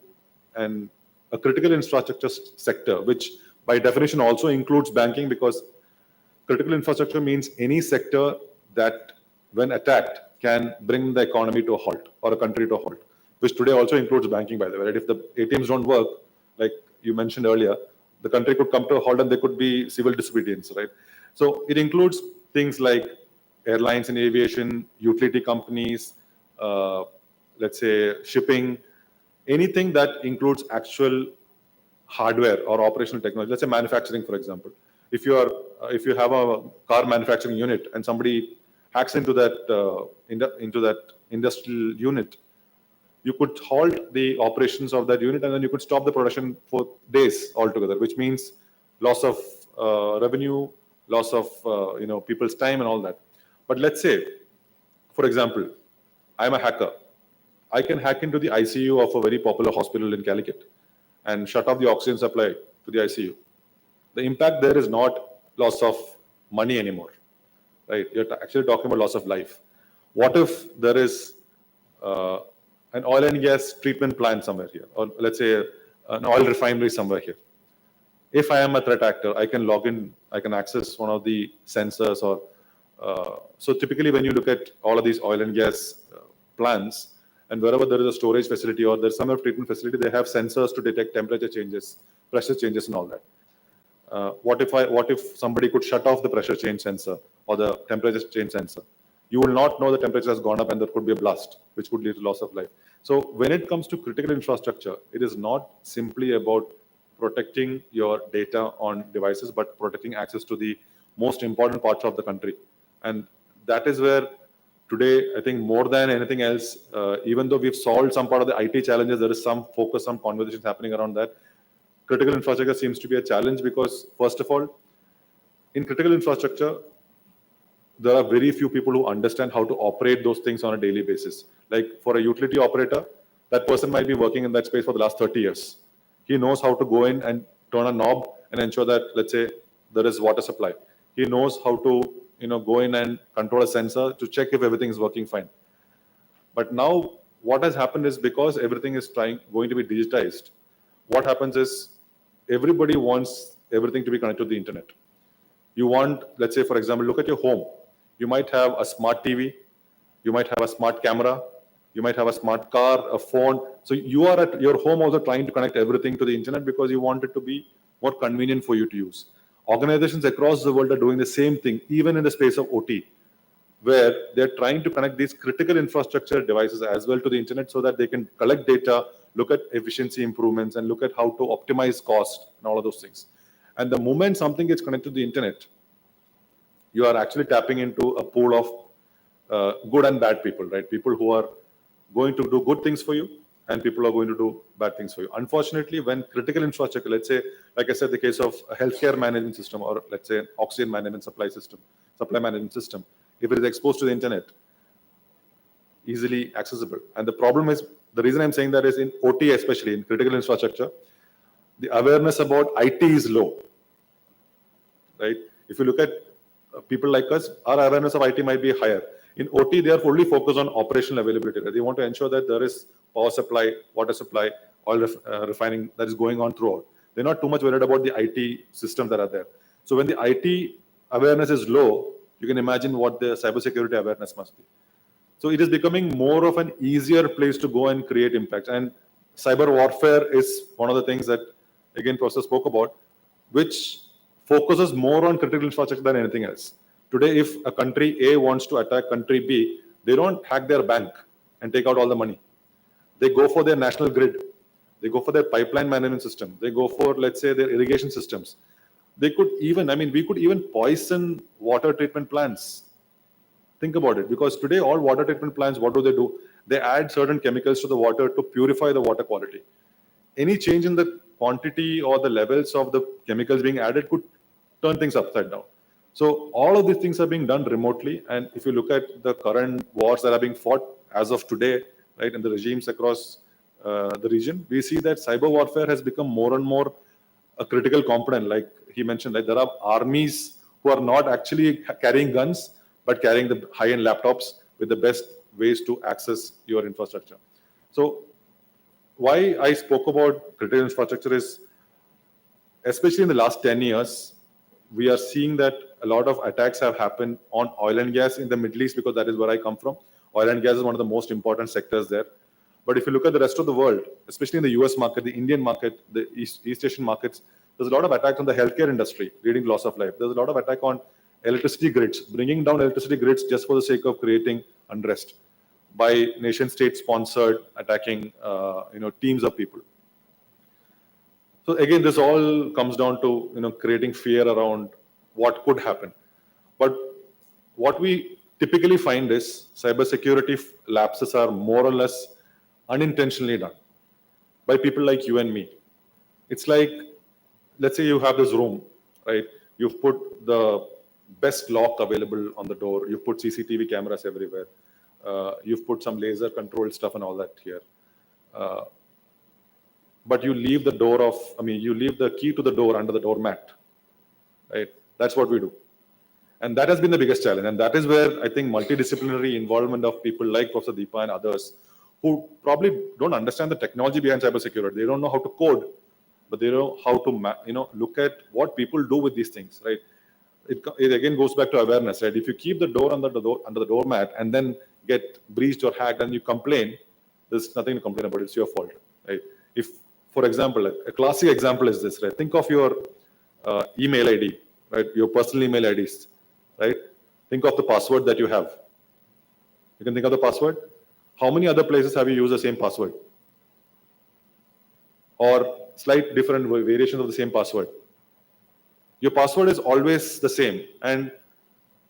a critical infrastructure sector, which by definition also includes banking, because critical infrastructure means any sector that, when attacked, can bring the economy to a halt or a country to a halt, which today also includes banking, by the way. Right? If the ATMs don't work, like you mentioned earlier, the country could come to a halt and there could be civil disobedience, right? So it includes things like airlines and aviation, utility companies, let's say shipping, anything that includes actual hardware or operational technology. Let's say manufacturing, for example. If you have a car manufacturing unit and somebody hacks into that industrial unit, you could halt the operations of that unit, and then you could stop the production for days altogether, which means loss of revenue, loss of people's time and all that. But let's say, for example, I'm a hacker. I can hack into the ICU of a very popular hospital in Calicut and shut off the oxygen supply to the ICU. The impact there is not loss of money anymore, right? You're actually talking about loss of life. What if there is an oil and gas treatment plant somewhere here, or let's say an oil refinery somewhere here? If I am a threat actor, I can log in, I can access one of the sensors, or so typically when you look at all of these oil and gas plants, and wherever there is a storage facility or there's some treatment facility, they have sensors to detect temperature changes, pressure changes, and all that. What if somebody could shut off the pressure change sensor or the temperature change sensor? You will not know the temperature has gone up and there could be a blast, which could lead to loss of life. So when it comes to critical infrastructure, it is not simply about protecting your data on devices, but protecting access to the most important parts of the country. And that is where today, I think more than anything else, even though we've solved some part of the IT challenges, there is some focus, some conversations happening around that. Critical infrastructure seems to be a challenge because, first of all, in critical infrastructure, there are very few people who understand how to operate those things on a daily basis. Like for a utility operator, that person might be working in that space for the last 30 years. He knows how to go in and turn a knob and ensure that, let's say, there is water supply. He knows how to go in and control a sensor to check if everything is working fine. But now what has happened is, because everything is going to be digitized, what happens is everybody wants everything to be connected to the internet. You want, let's say, for example, look at your home. You might have a smart TV, you might have a smart camera, you might have a smart car, a phone. So you are at your home also trying to connect everything to the internet because you want it to be more convenient for you to use. Organizations across the world are doing the same thing, even in the space of OT, where they're trying to connect these critical infrastructure devices as well to the internet so that they can collect data, look at efficiency improvements, and look at how to optimize cost and all of those things. And the moment something gets connected to the internet, you are actually tapping into a pool of good and bad people, right? People who are going to do good things for you and people who are going to do bad things for you. Unfortunately, when critical infrastructure, let's say, like I said, the case of a healthcare management system, or let's say an oxygen management supply management system, if it is exposed to the internet, easily accessible. And the problem is, the reason I'm saying that is in OT, especially in critical infrastructure, the awareness about IT is low, right? If you look at people like us, our awareness of IT might be higher. In OT, they are fully focused on operational availability. Right? They want to ensure that there is power supply, water supply, oil refining that is going on throughout. They're not too much worried about the IT systems that are there. So when the IT awareness is low, you can imagine what the cybersecurity awareness must be. So it is becoming more of an easier place to go and create impact. And cyber warfare is one of the things that, again, Professor spoke about, which focuses more on critical infrastructure than anything else. Today, if a country A wants to attack country B, they don't hack their bank and take out all the money. They go for their national grid. They go for their pipeline management system. They go for, let's say, their irrigation systems. They could even, we could even poison water treatment plants. Think about it, because today all water treatment plants, what do? They add certain chemicals to the water to purify the water quality. Any change in the quantity or the levels of the chemicals being added could turn things upside down. So all of these things are being done remotely. And if you look at the current wars that are being fought as of today, right, in the regimes across the region, we see that cyber warfare has become more and more a critical component. Like he mentioned, like there are armies who are not actually carrying guns, but carrying the high-end laptops with the best ways to access your infrastructure. So why I spoke about critical infrastructure is, especially in the last 10 years, we are seeing that a lot of attacks have happened on oil and gas in the Middle East, because that is where I come from. Oil and gas is one of the most important sectors there. But if you look at the rest of the world, especially in the US market, the Indian market, the East Asian markets, there's a lot of attacks on the healthcare industry, leading to loss of life. There's a lot of attack on electricity grids, bringing down electricity grids just for the sake of creating unrest by nation state sponsored attacking teams of people. So again, this all comes down to creating fear around what could happen. But what we typically find is cybersecurity lapses are more or less unintentionally done by people like you and me. It's like, let's say you have this room, right? You've put the best lock available on the door. You've put CCTV cameras everywhere. You've put some laser controlled stuff and all that here. But you leave the you leave the key to the door under the doormat, right? That's what we do. And that has been the biggest challenge. And that is where I think multidisciplinary involvement of people like Professor Deepa and others who probably don't understand the technology behind cybersecurity. They don't know how to code, but they know how to look at what people do with these things, right? It again goes back to awareness, right? If you keep the door under the doormat and then get breached or hacked and you complain, there's nothing to complain about. It's your fault, right? If, for example, a classic example is this, right? Think of your email ID, right? Your personal email IDs, right? Think of the password that you have. You can think of the password. How many other places have you used the same password? Or slight different variations of the same password? Your password is always the same. And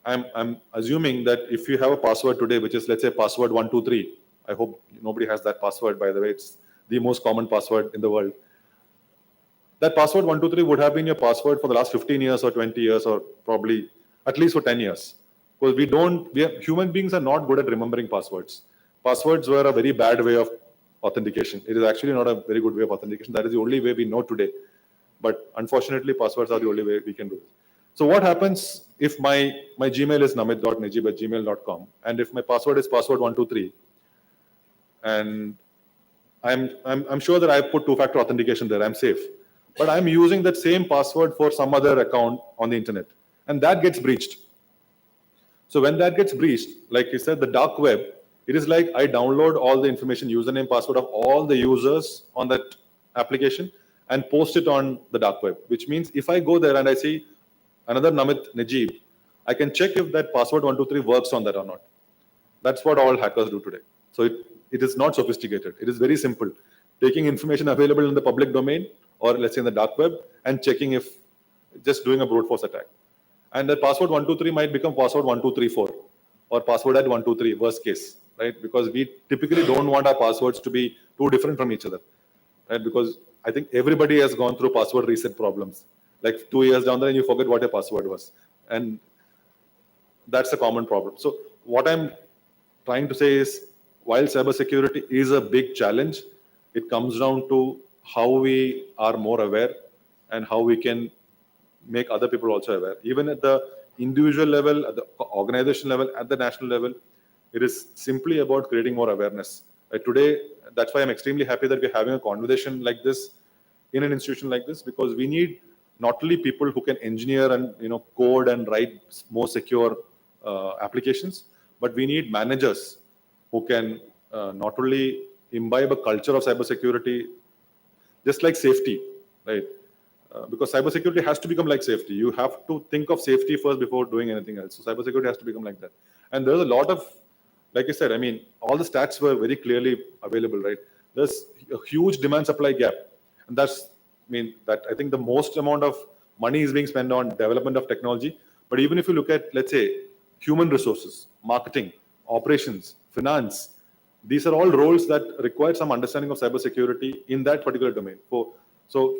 I'm assuming that if you have a password today, which is, let's say, password 123, I hope nobody has that password, by the way. It's the most common password in the world. That password 123 would have been your password for the last 15 years or 20 years, or probably at least for 10 years. Because human beings are not good at remembering passwords. Passwords were a very bad way of authentication. It is actually not a very good way of authentication. That is the only way we know today. But unfortunately, passwords are the only way we can do it. So what happens if my Gmail is namit.najib@gmail.com, and if my password is password 123, and I'm sure that I've put two-factor authentication there, I'm safe. But I'm using that same password for some other account on the internet, and that gets breached. So when that gets breached, like you said, the dark web, it is like I download all the information, username, password of all the users on that application and post it on the dark web, which means if I go there and I see another Namit Najib, I can check if that password 123 works on that or not. That's what all hackers do today. So it is not sophisticated. It is very simple. Taking information available in the public domain, or let's say in the dark web, and checking if just doing a brute force attack. And the password 123 might become password 1234 or password at 123, worst case, right? Because we typically don't want our passwords to be too different from each other, right? Because I think everybody has gone through password reset problems. Like 2 years down the line, you forget what your password was. And that's a common problem. So what I'm trying to say is, while cybersecurity is a big challenge, it comes down to how we are more aware and how we can make other people also aware. Even at the individual level, at the organization level, at the national level. It is simply about creating more awareness. Today, that's why I'm extremely happy that we're having a conversation like this in an institution like this, because we need not only people who can engineer and code and write more secure applications, but we need managers who can not only imbibe a culture of cybersecurity, just like safety, right? Because cybersecurity has to become like safety. You have to think of safety first before doing anything else. So cybersecurity has to become like that. And there's a lot of, like I said, I mean, all the stats were very clearly available, right? There's a huge demand supply gap. And that's, I think the most amount of money is being spent on development of technology. But even if you look at, let's say, human resources, marketing, operations, finance, these are all roles that require some understanding of cybersecurity in that particular domain. So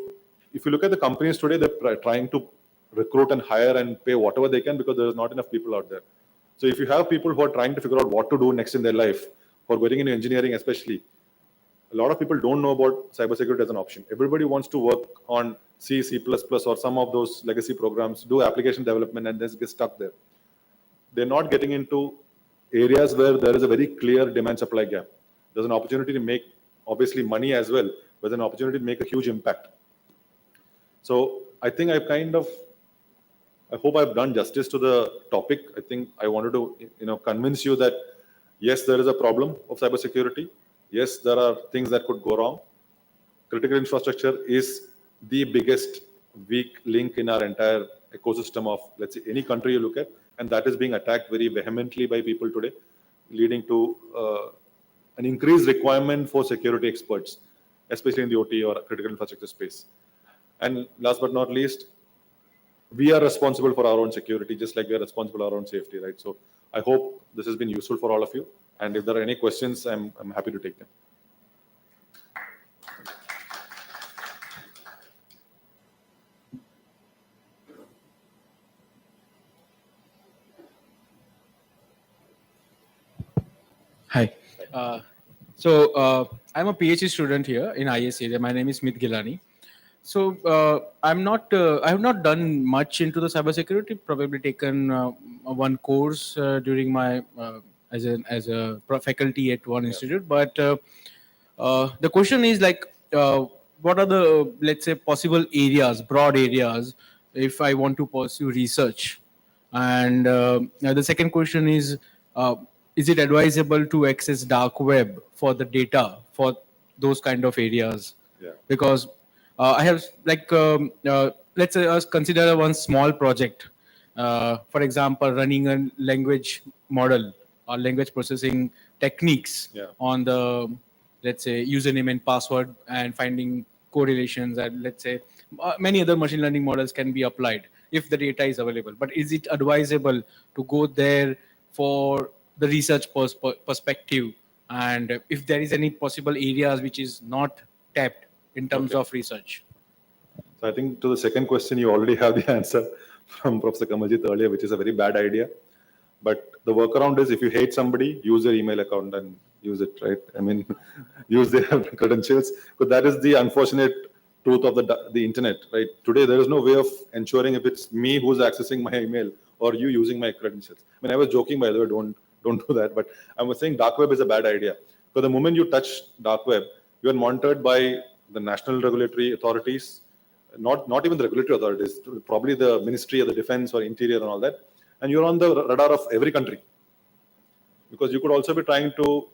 if you look at the companies today, they're trying to recruit and hire and pay whatever they can because there's not enough people out there. So if you have people who are trying to figure out what to do next in their life, for going into engineering especially, a lot of people don't know about cybersecurity as an option. Everybody wants to work on C, C++, or some of those legacy programs, do application development, and just get stuck there. They're not getting into areas where there is a very clear demand supply gap. There's an opportunity to make, obviously, money as well, but an opportunity to make a huge impact. So I think I hope I've done justice to the topic. I think I wanted to convince you that yes, there is a problem of cybersecurity. Yes, there are things that could go wrong. Critical infrastructure is the biggest weak link in our entire ecosystem of, let's say, any country you look at, and that is being attacked very vehemently by people today, leading to an increased requirement for security experts, especially in the OT or critical infrastructure space. And last but not least, we are responsible for our own security, just like we are responsible for our own safety, right? So I hope this has been useful for all of you. And if there are any questions, I'm happy to take them. Hi. I'm a PhD student here in IS area. My name is Smith Gilani. So I have not done much into the cybersecurity. Probably taken one course during my as a faculty at one institute. But the question is like, what are the, let's say, possible areas, broad areas, if I want to pursue research? And the second question is it advisable to access dark web for the data for those kind of areas? Yeah. Because I have let's say us consider one small project, for example, running a language model or language processing techniques on the, let's say, username and password, and finding correlations, and let's say many other machine learning models can be applied if the data is available. But is it advisable to go there for the research perspective, and if there is any possible areas which is not tapped in terms of research? So I think to the second question, you already have the answer from Professor Kamaljit earlier, which is a very bad idea. But the workaround is, if you hate somebody, use their email account and use it, right? I mean, use their credentials, because that is the unfortunate truth of the internet, right? Today, there is no way of ensuring if it's me who's accessing my email or you using my credentials. I mean, I was joking, by the way, don't do that. But I was saying dark web is a bad idea. Because the moment you touch dark web, you are monitored by the national regulatory authorities, not even the regulatory authorities, probably the Ministry of the Defense or Interior and all that. And you're on the radar of every country. Because you could also be trying to,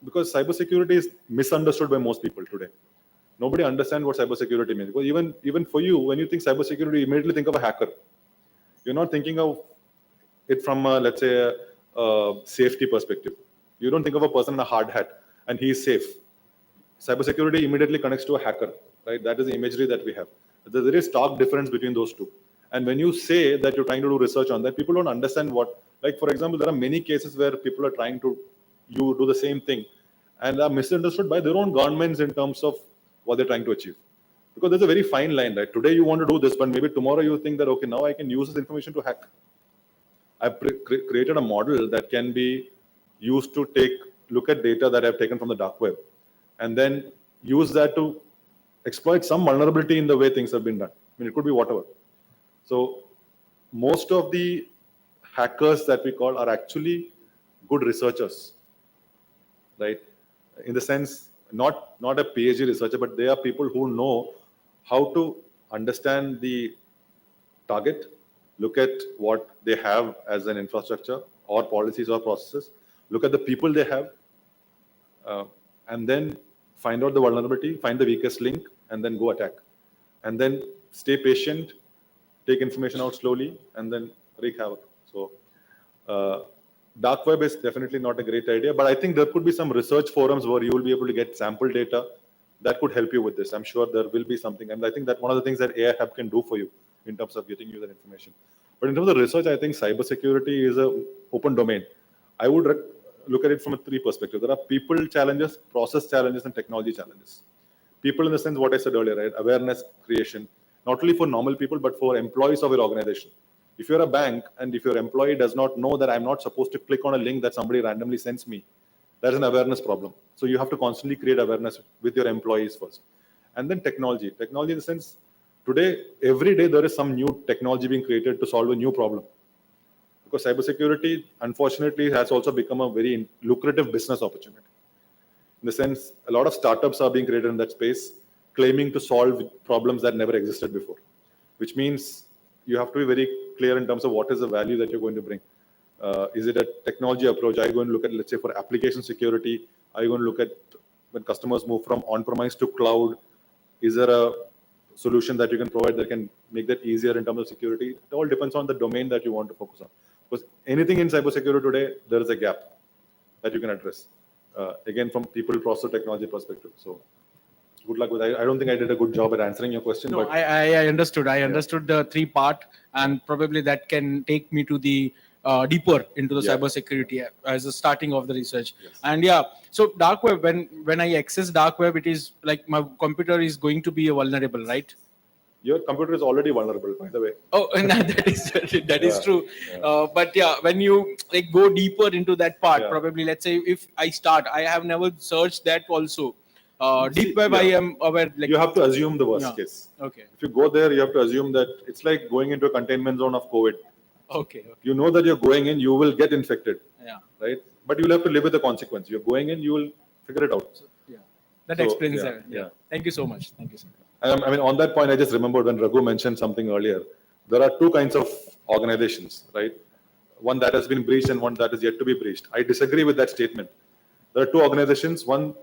because cybersecurity is misunderstood by most people today. Nobody understands what cybersecurity means. Because even for you, when you think cybersecurity, you immediately think of a hacker. You're not thinking of it from, let's say, a safety perspective. You don't think of a person in a hard hat and he's safe. Cybersecurity immediately connects to a hacker, right? That is the imagery that we have. There is stark difference between those two. And when you say that you're trying to do research on that, people don't understand what, like, for example, there are many cases where people are trying to do the same thing and are misunderstood by their own governments in terms of what they're trying to achieve. Because there's a very fine line, right? Today you want to do this, but maybe tomorrow you think that, okay, now I can use this information to hack. I've created a model that can be used to look at data that I've taken from the dark web and then use that to exploit some vulnerability in the way things have been done. I mean, it could be whatever. So most of the hackers that we call are actually good researchers, right? In the sense, not a PhD researcher, but they are people who know how to understand the target, look at what they have as an infrastructure or policies or processes, look at the people they have, and then find out the vulnerability, find the weakest link, and then go attack. And then stay patient, take information out slowly, and then wreak havoc. So, dark web is definitely not a great idea, but I think there could be some research forums where you will be able to get sample data that could help you with this. I'm sure there will be something, and I think that one of the things that AI Hub can do for you in terms of getting you that information. But in terms of research, I think cybersecurity is an open domain. I would look at it from a three perspective. There are people challenges, process challenges, and technology challenges. People in the sense what I said earlier, right? Awareness creation, not only for normal people, but for employees of your organization. If you're a bank and if your employee does not know that I'm not supposed to click on a link that somebody randomly sends me, that's an awareness problem. So you have to constantly create awareness with your employees first. And then technology. Technology in the sense, today, every day there is some new technology being created to solve a new problem. Because cybersecurity, unfortunately, has also become a very lucrative business opportunity. In the sense, a lot of startups are being created in that space, claiming to solve problems that never existed before, which means you have to be very clear in terms of what is the value that you're going to bring. Is it a technology approach? Are you going to look at, let's say, for application security? Are you going to look at when customers move from on-premise to cloud? Is there a solution that you can provide that can make that easier in terms of security? It all depends on the domain that you want to focus on. Because anything in cybersecurity today, there is a gap that you can address. Again, from people, process, technology perspective. So, good luck with that. I don't think I did a good job at answering your question. No, but I understood. I understood the three part, and probably that can take me to the deeper into the cybersecurity as a starting of the research. Yes. And so dark web, when I access dark web, it is like my computer is going to be vulnerable, right? Your computer is already vulnerable, by the way. Oh, and that is true. But when you like go deeper into that part, probably let's say if I start, I have never searched that also. Deep web, I am aware. Like, you have to assume the worst case. Okay. If you go there, you have to assume that it's like going into a containment zone of COVID. Okay. You know that you're going in, you will get infected. Yeah. Right? But you'll have to live with the consequence. You're going in, you will figure it out. So, that explains that. Thank you so much. Thank you so much. I mean, on that point, I just remembered when Raghu mentioned something earlier. There are two kinds of organizations, right? One that has been breached and one that is yet to be breached. I disagree with that statement. There are two organizations. One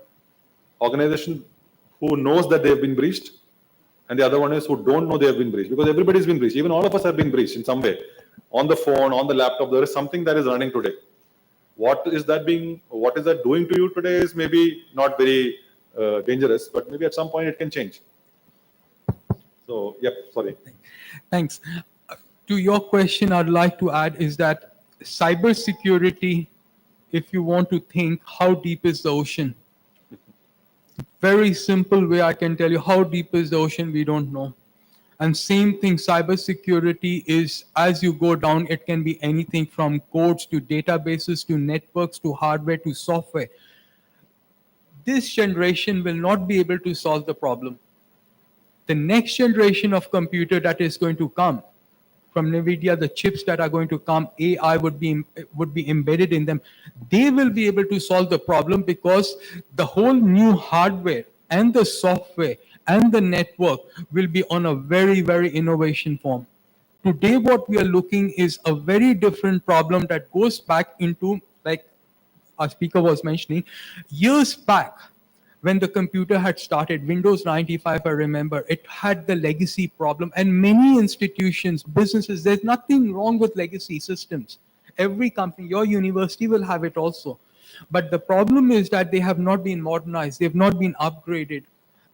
organization who knows that they have been breached, and the other one is who don't know they have been breached. Because everybody's been breached. Even all of us have been breached in some way. On the phone, on the laptop, there is something that is running today. What is that doing to you today is maybe not very dangerous, but maybe at some point it can change. So, sorry. Thanks. To your question, I'd like to add is that cybersecurity, if you want to think how deep is the ocean, very simple way I can tell you how deep is the ocean, we don't know. And same thing, cybersecurity is as you go down, it can be anything from codes to databases to networks to hardware to software. This generation will not be able to solve the problem. The next generation of computer that is going to come from NVIDIA, the chips that are going to come, AI would be embedded in them. They will be able to solve the problem because the whole new hardware and the software and the network will be on a very, very innovation form. Today, what we are looking is a very different problem that goes back into, like our speaker was mentioning, years back. When the computer had started, Windows 95, I remember, it had the legacy problem. And many institutions, businesses, there's nothing wrong with legacy systems. Every company, your university will have it also. But the problem is that they have not been modernized, they've not been upgraded.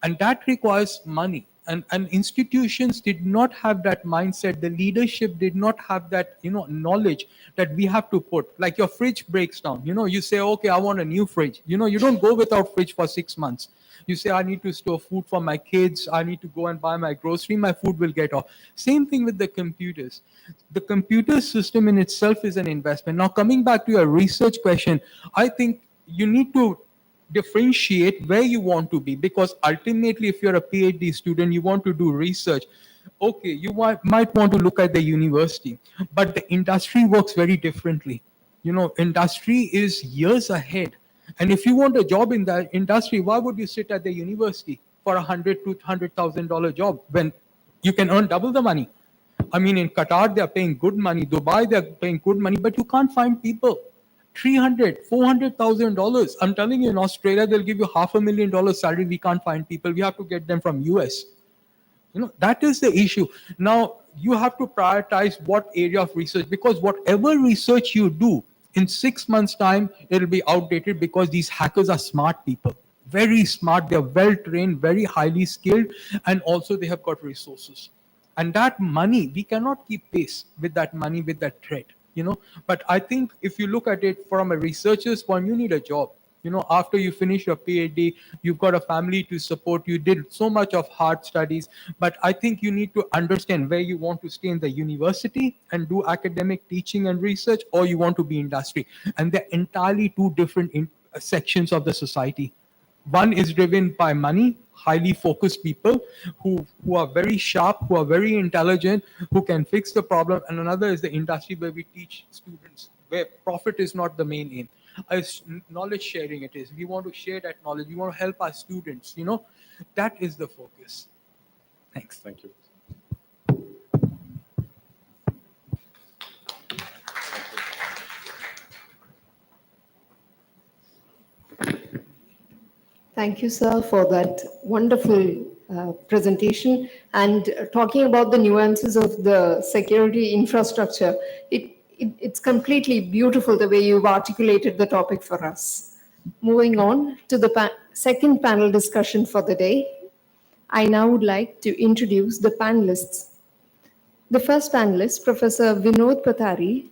And that requires money. And institutions did not have that mindset. The leadership did not have that, knowledge that we have to put. Like your fridge breaks down. You say, okay, I want a new fridge. You don't go without fridge for 6 months. You say, I need to store food for my kids. I need to go and buy my grocery. My food will get off. Same thing with the computers. The computer system in itself is an investment. Now, coming back to your research question, I think you need to differentiate where you want to be, because ultimately if you're a PhD student, you want to do research. Okay, you might want to look at the university, but the industry works very differently. You know, industry is years ahead. And if you want a job in that industry, why would you sit at the university for $100,000 job when you can earn double the money? I mean, in Qatar, they're paying good money. Dubai, they're paying good money, but you can't find people. $400,000. I'm telling you, in Australia, they'll give you $500,000 salary. We can't find people. We have to get them from US. You know, that is the issue. Now, you have to prioritize what area of research, because whatever research you do, in 6 months' time, it'll be outdated, because these hackers are smart people. Very smart. They're well trained, very highly skilled, and also they have got resources. And that money, we cannot keep pace with that money, with that threat, you know. But I think if you look at it from a researcher's point, you need a job. You know, after you finish your PhD, you've got a family to support, you did so much of hard studies, but I think you need to understand where you want to stay, in the university and do academic teaching and research, or you want to be industry. And they're entirely two different sections of the society. One is driven by money, highly focused people who are very sharp, who are very intelligent, who can fix the problem. And another is the industry where we teach students, where profit is not the main aim. As knowledge sharing it is. We want to share that knowledge. We want to help our students, you know. That is the focus. Thanks. Thank you. Thank you, sir, for that wonderful presentation. And talking about the nuances of the security infrastructure, it's completely beautiful the way you've articulated the topic for us. Moving on to the second panel discussion for the day, I now would like to introduce the panelists. The first panelist, Professor Vinod Pathari,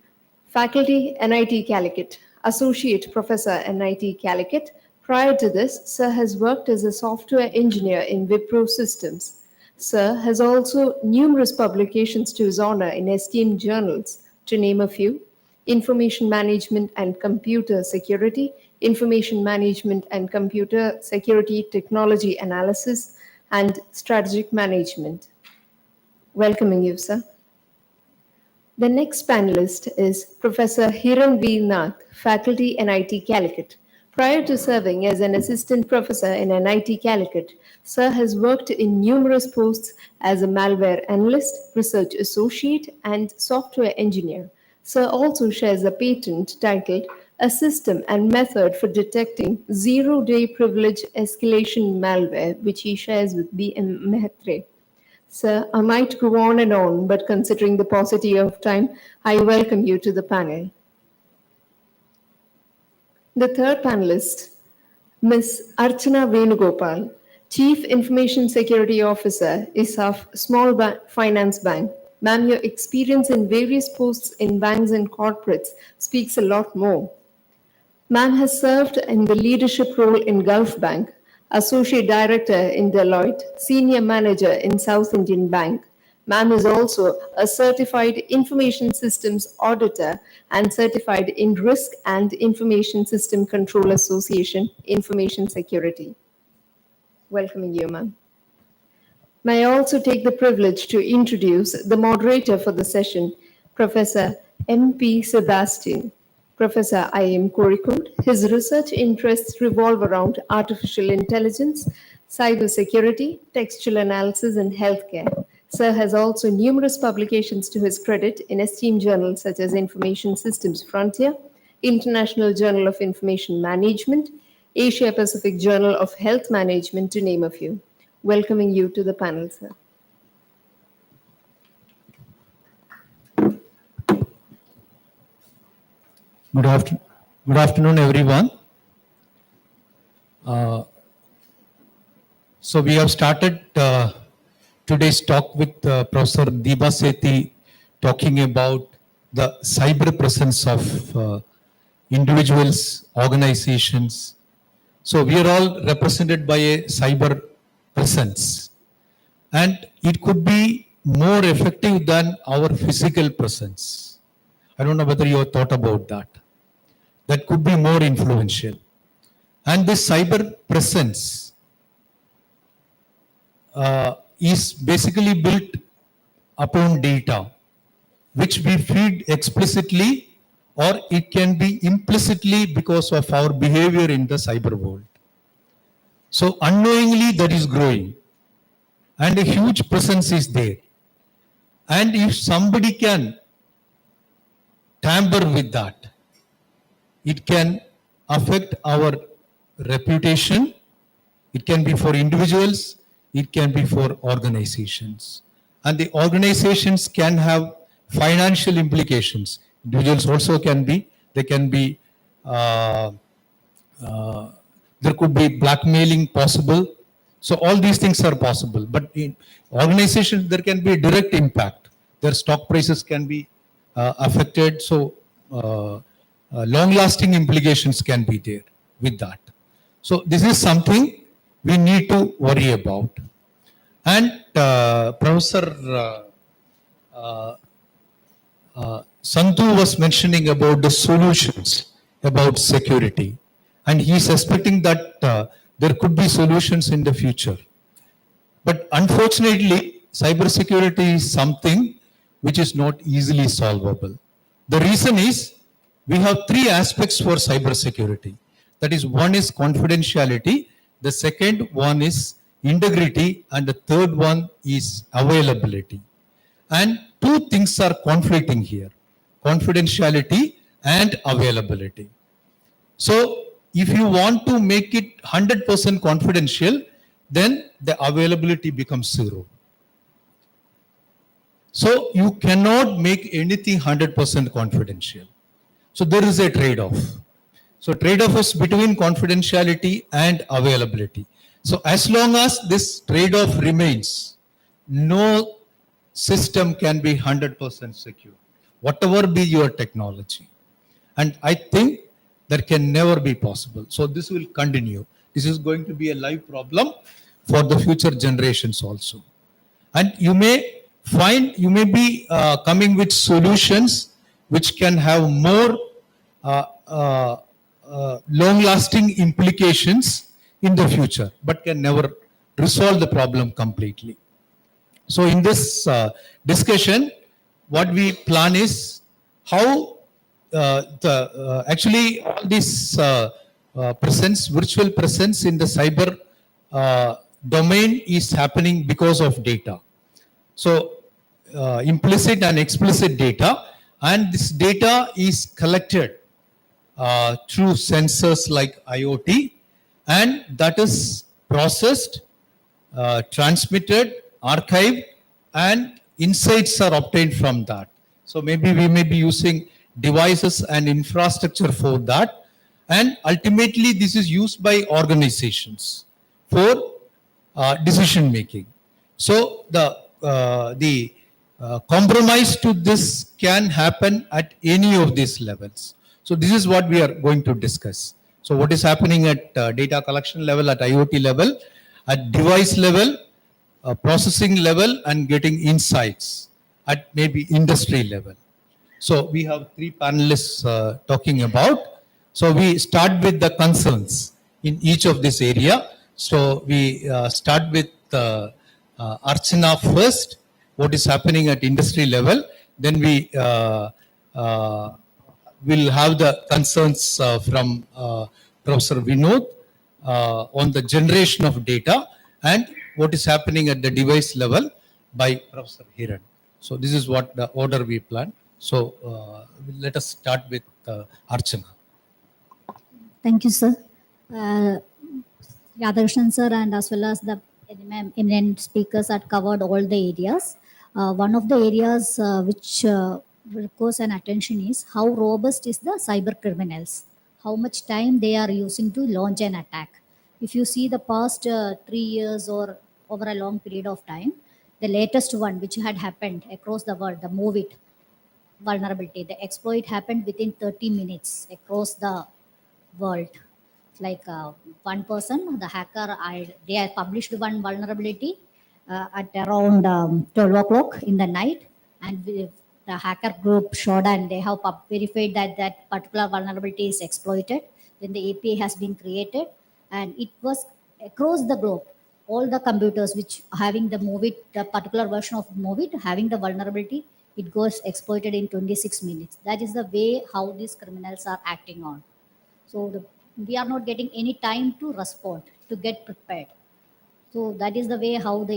Faculty, NIT Calicut, Associate Professor, NIT Calicut. Prior to this, Sir has worked as a software engineer in Wipro Systems. Sir has also numerous publications to his honor in esteemed journals, to name a few: Information Management and Computer Security, Information Management and Computer Security Technology Analysis, and Strategic Management. Welcoming you, sir. The next panelist is Professor Hiran V. Nath, Faculty, NIT Calicut. Prior to serving as an assistant professor in NIT Calicut, Sir has worked in numerous posts as a malware analyst, research associate, and software engineer. Sir also shares a patent titled A System and Method for Detecting Zero-Day Privilege Escalation Malware, which he shares with B.M. Mehtre. Sir, I might go on and on, but considering the paucity of time, I welcome you to the panel. The third panelist, Ms. Archana Venugopal, Chief Information Security Officer, ISAF Small Finance Bank. Ma'am, your experience in various posts in banks and corporates speaks a lot more. Ma'am has served in the leadership role in Gulf Bank, Associate Director in Deloitte, Senior Manager in South Indian Bank. Ma'am is also a certified information systems auditor and certified in Risk and Information System Control Association, Information Security. Welcoming you, ma'am. May I also take the privilege to introduce the moderator for the session, Professor M.P. Sebastian. Professor I.M. Kozhikode. His research interests revolve around artificial intelligence, cybersecurity, textual analysis, and healthcare. Sir has also numerous publications to his credit in esteemed journals such as Information Systems Frontier, International Journal of Information Management, Asia Pacific Journal of Health Management, to name a few. Welcoming you to the panel, sir. Good afternoon, everyone. So we have started today's talk with Professor Deeba Sethi talking about the cyber presence of individuals, organizations. So we are all represented by a cyber presence, and it could be more effective than our physical presence. I don't know whether you have thought about that. That could be more influential. And this cyber presence is basically built upon data, which we feed explicitly, or it can be implicitly because of our behavior in the cyber world. So unknowingly that is growing and a huge presence is there. And if somebody can tamper with that, it can affect our reputation. It can be for individuals, it can be for organizations. And the organizations can have financial implications. Individuals also can be, they can be, there could be blackmailing possible. So all these things are possible. But in organizations, there can be a direct impact. Their stock prices can be affected. So long-lasting implications can be there with that. So this is something we need to worry about. And Professor Santhu was mentioning about the solutions about security. And he is expecting that there could be solutions in the future. But unfortunately, cybersecurity is something which is not easily solvable. The reason is we have three aspects for cybersecurity. That is, one is confidentiality, the second one is integrity, and the third one is availability. And two things are conflicting here, confidentiality and availability. So if you want to make it 100% confidential, then the availability becomes zero. So you cannot make anything 100% confidential. So there is a trade-off. So trade-off is between confidentiality and availability. So as long as this trade-off remains, no system can be 100% secure, whatever be your technology. And I think that can never be possible. So this will continue. This is going to be a live problem for the future generations also. And you may find, you may be coming with solutions which can have more long-lasting implications in the future, but can never resolve the problem completely. So in this discussion, what we plan is how actually all this presence, virtual presence in the cyber domain is happening because of data. So implicit and explicit data, and this data is collected through sensors like IoT, and that is processed, transmitted, archived, and insights are obtained from that. So maybe we may be using devices and infrastructure for that, and ultimately this is used by organizations for decision making. So the compromise to this can happen at any of these levels. So this is what we are going to discuss. So what is happening at data collection level, at IoT level, at device level, processing level, and getting insights at maybe industry level. So we have three panelists talking about. So we start with the concerns in each of this area. So we start with Archana first, what is happening at industry level. Then we will have the concerns from Professor Vinod on the generation of data, and what is happening at the device level by Professor Hiran. So this is what the order we plan. So let us start with Archana. Thank you, sir. Radhakrishnan sir and as well as the eminent speakers had covered all the areas. One of the areas which requires an attention is how robust is the cyber criminals, how much time they are using to launch an attack. If you see the past 3 years or over a long period of time, the latest one which had happened across the world, the MOVIT vulnerability, the exploit happened within 30 minutes across the world. Like one person, the hacker, they had published one vulnerability at around 12 o'clock in the night, and the hacker group showed and they have verified that that particular vulnerability is exploited. Then the API has been created, and it was across the globe. all the computers which having the movie, the particular version of movie having the vulnerability, it goes exploited in 26 minutes. That is the way how these criminals are acting on. So we are not getting any time to respond, to get prepared. So that is the way how the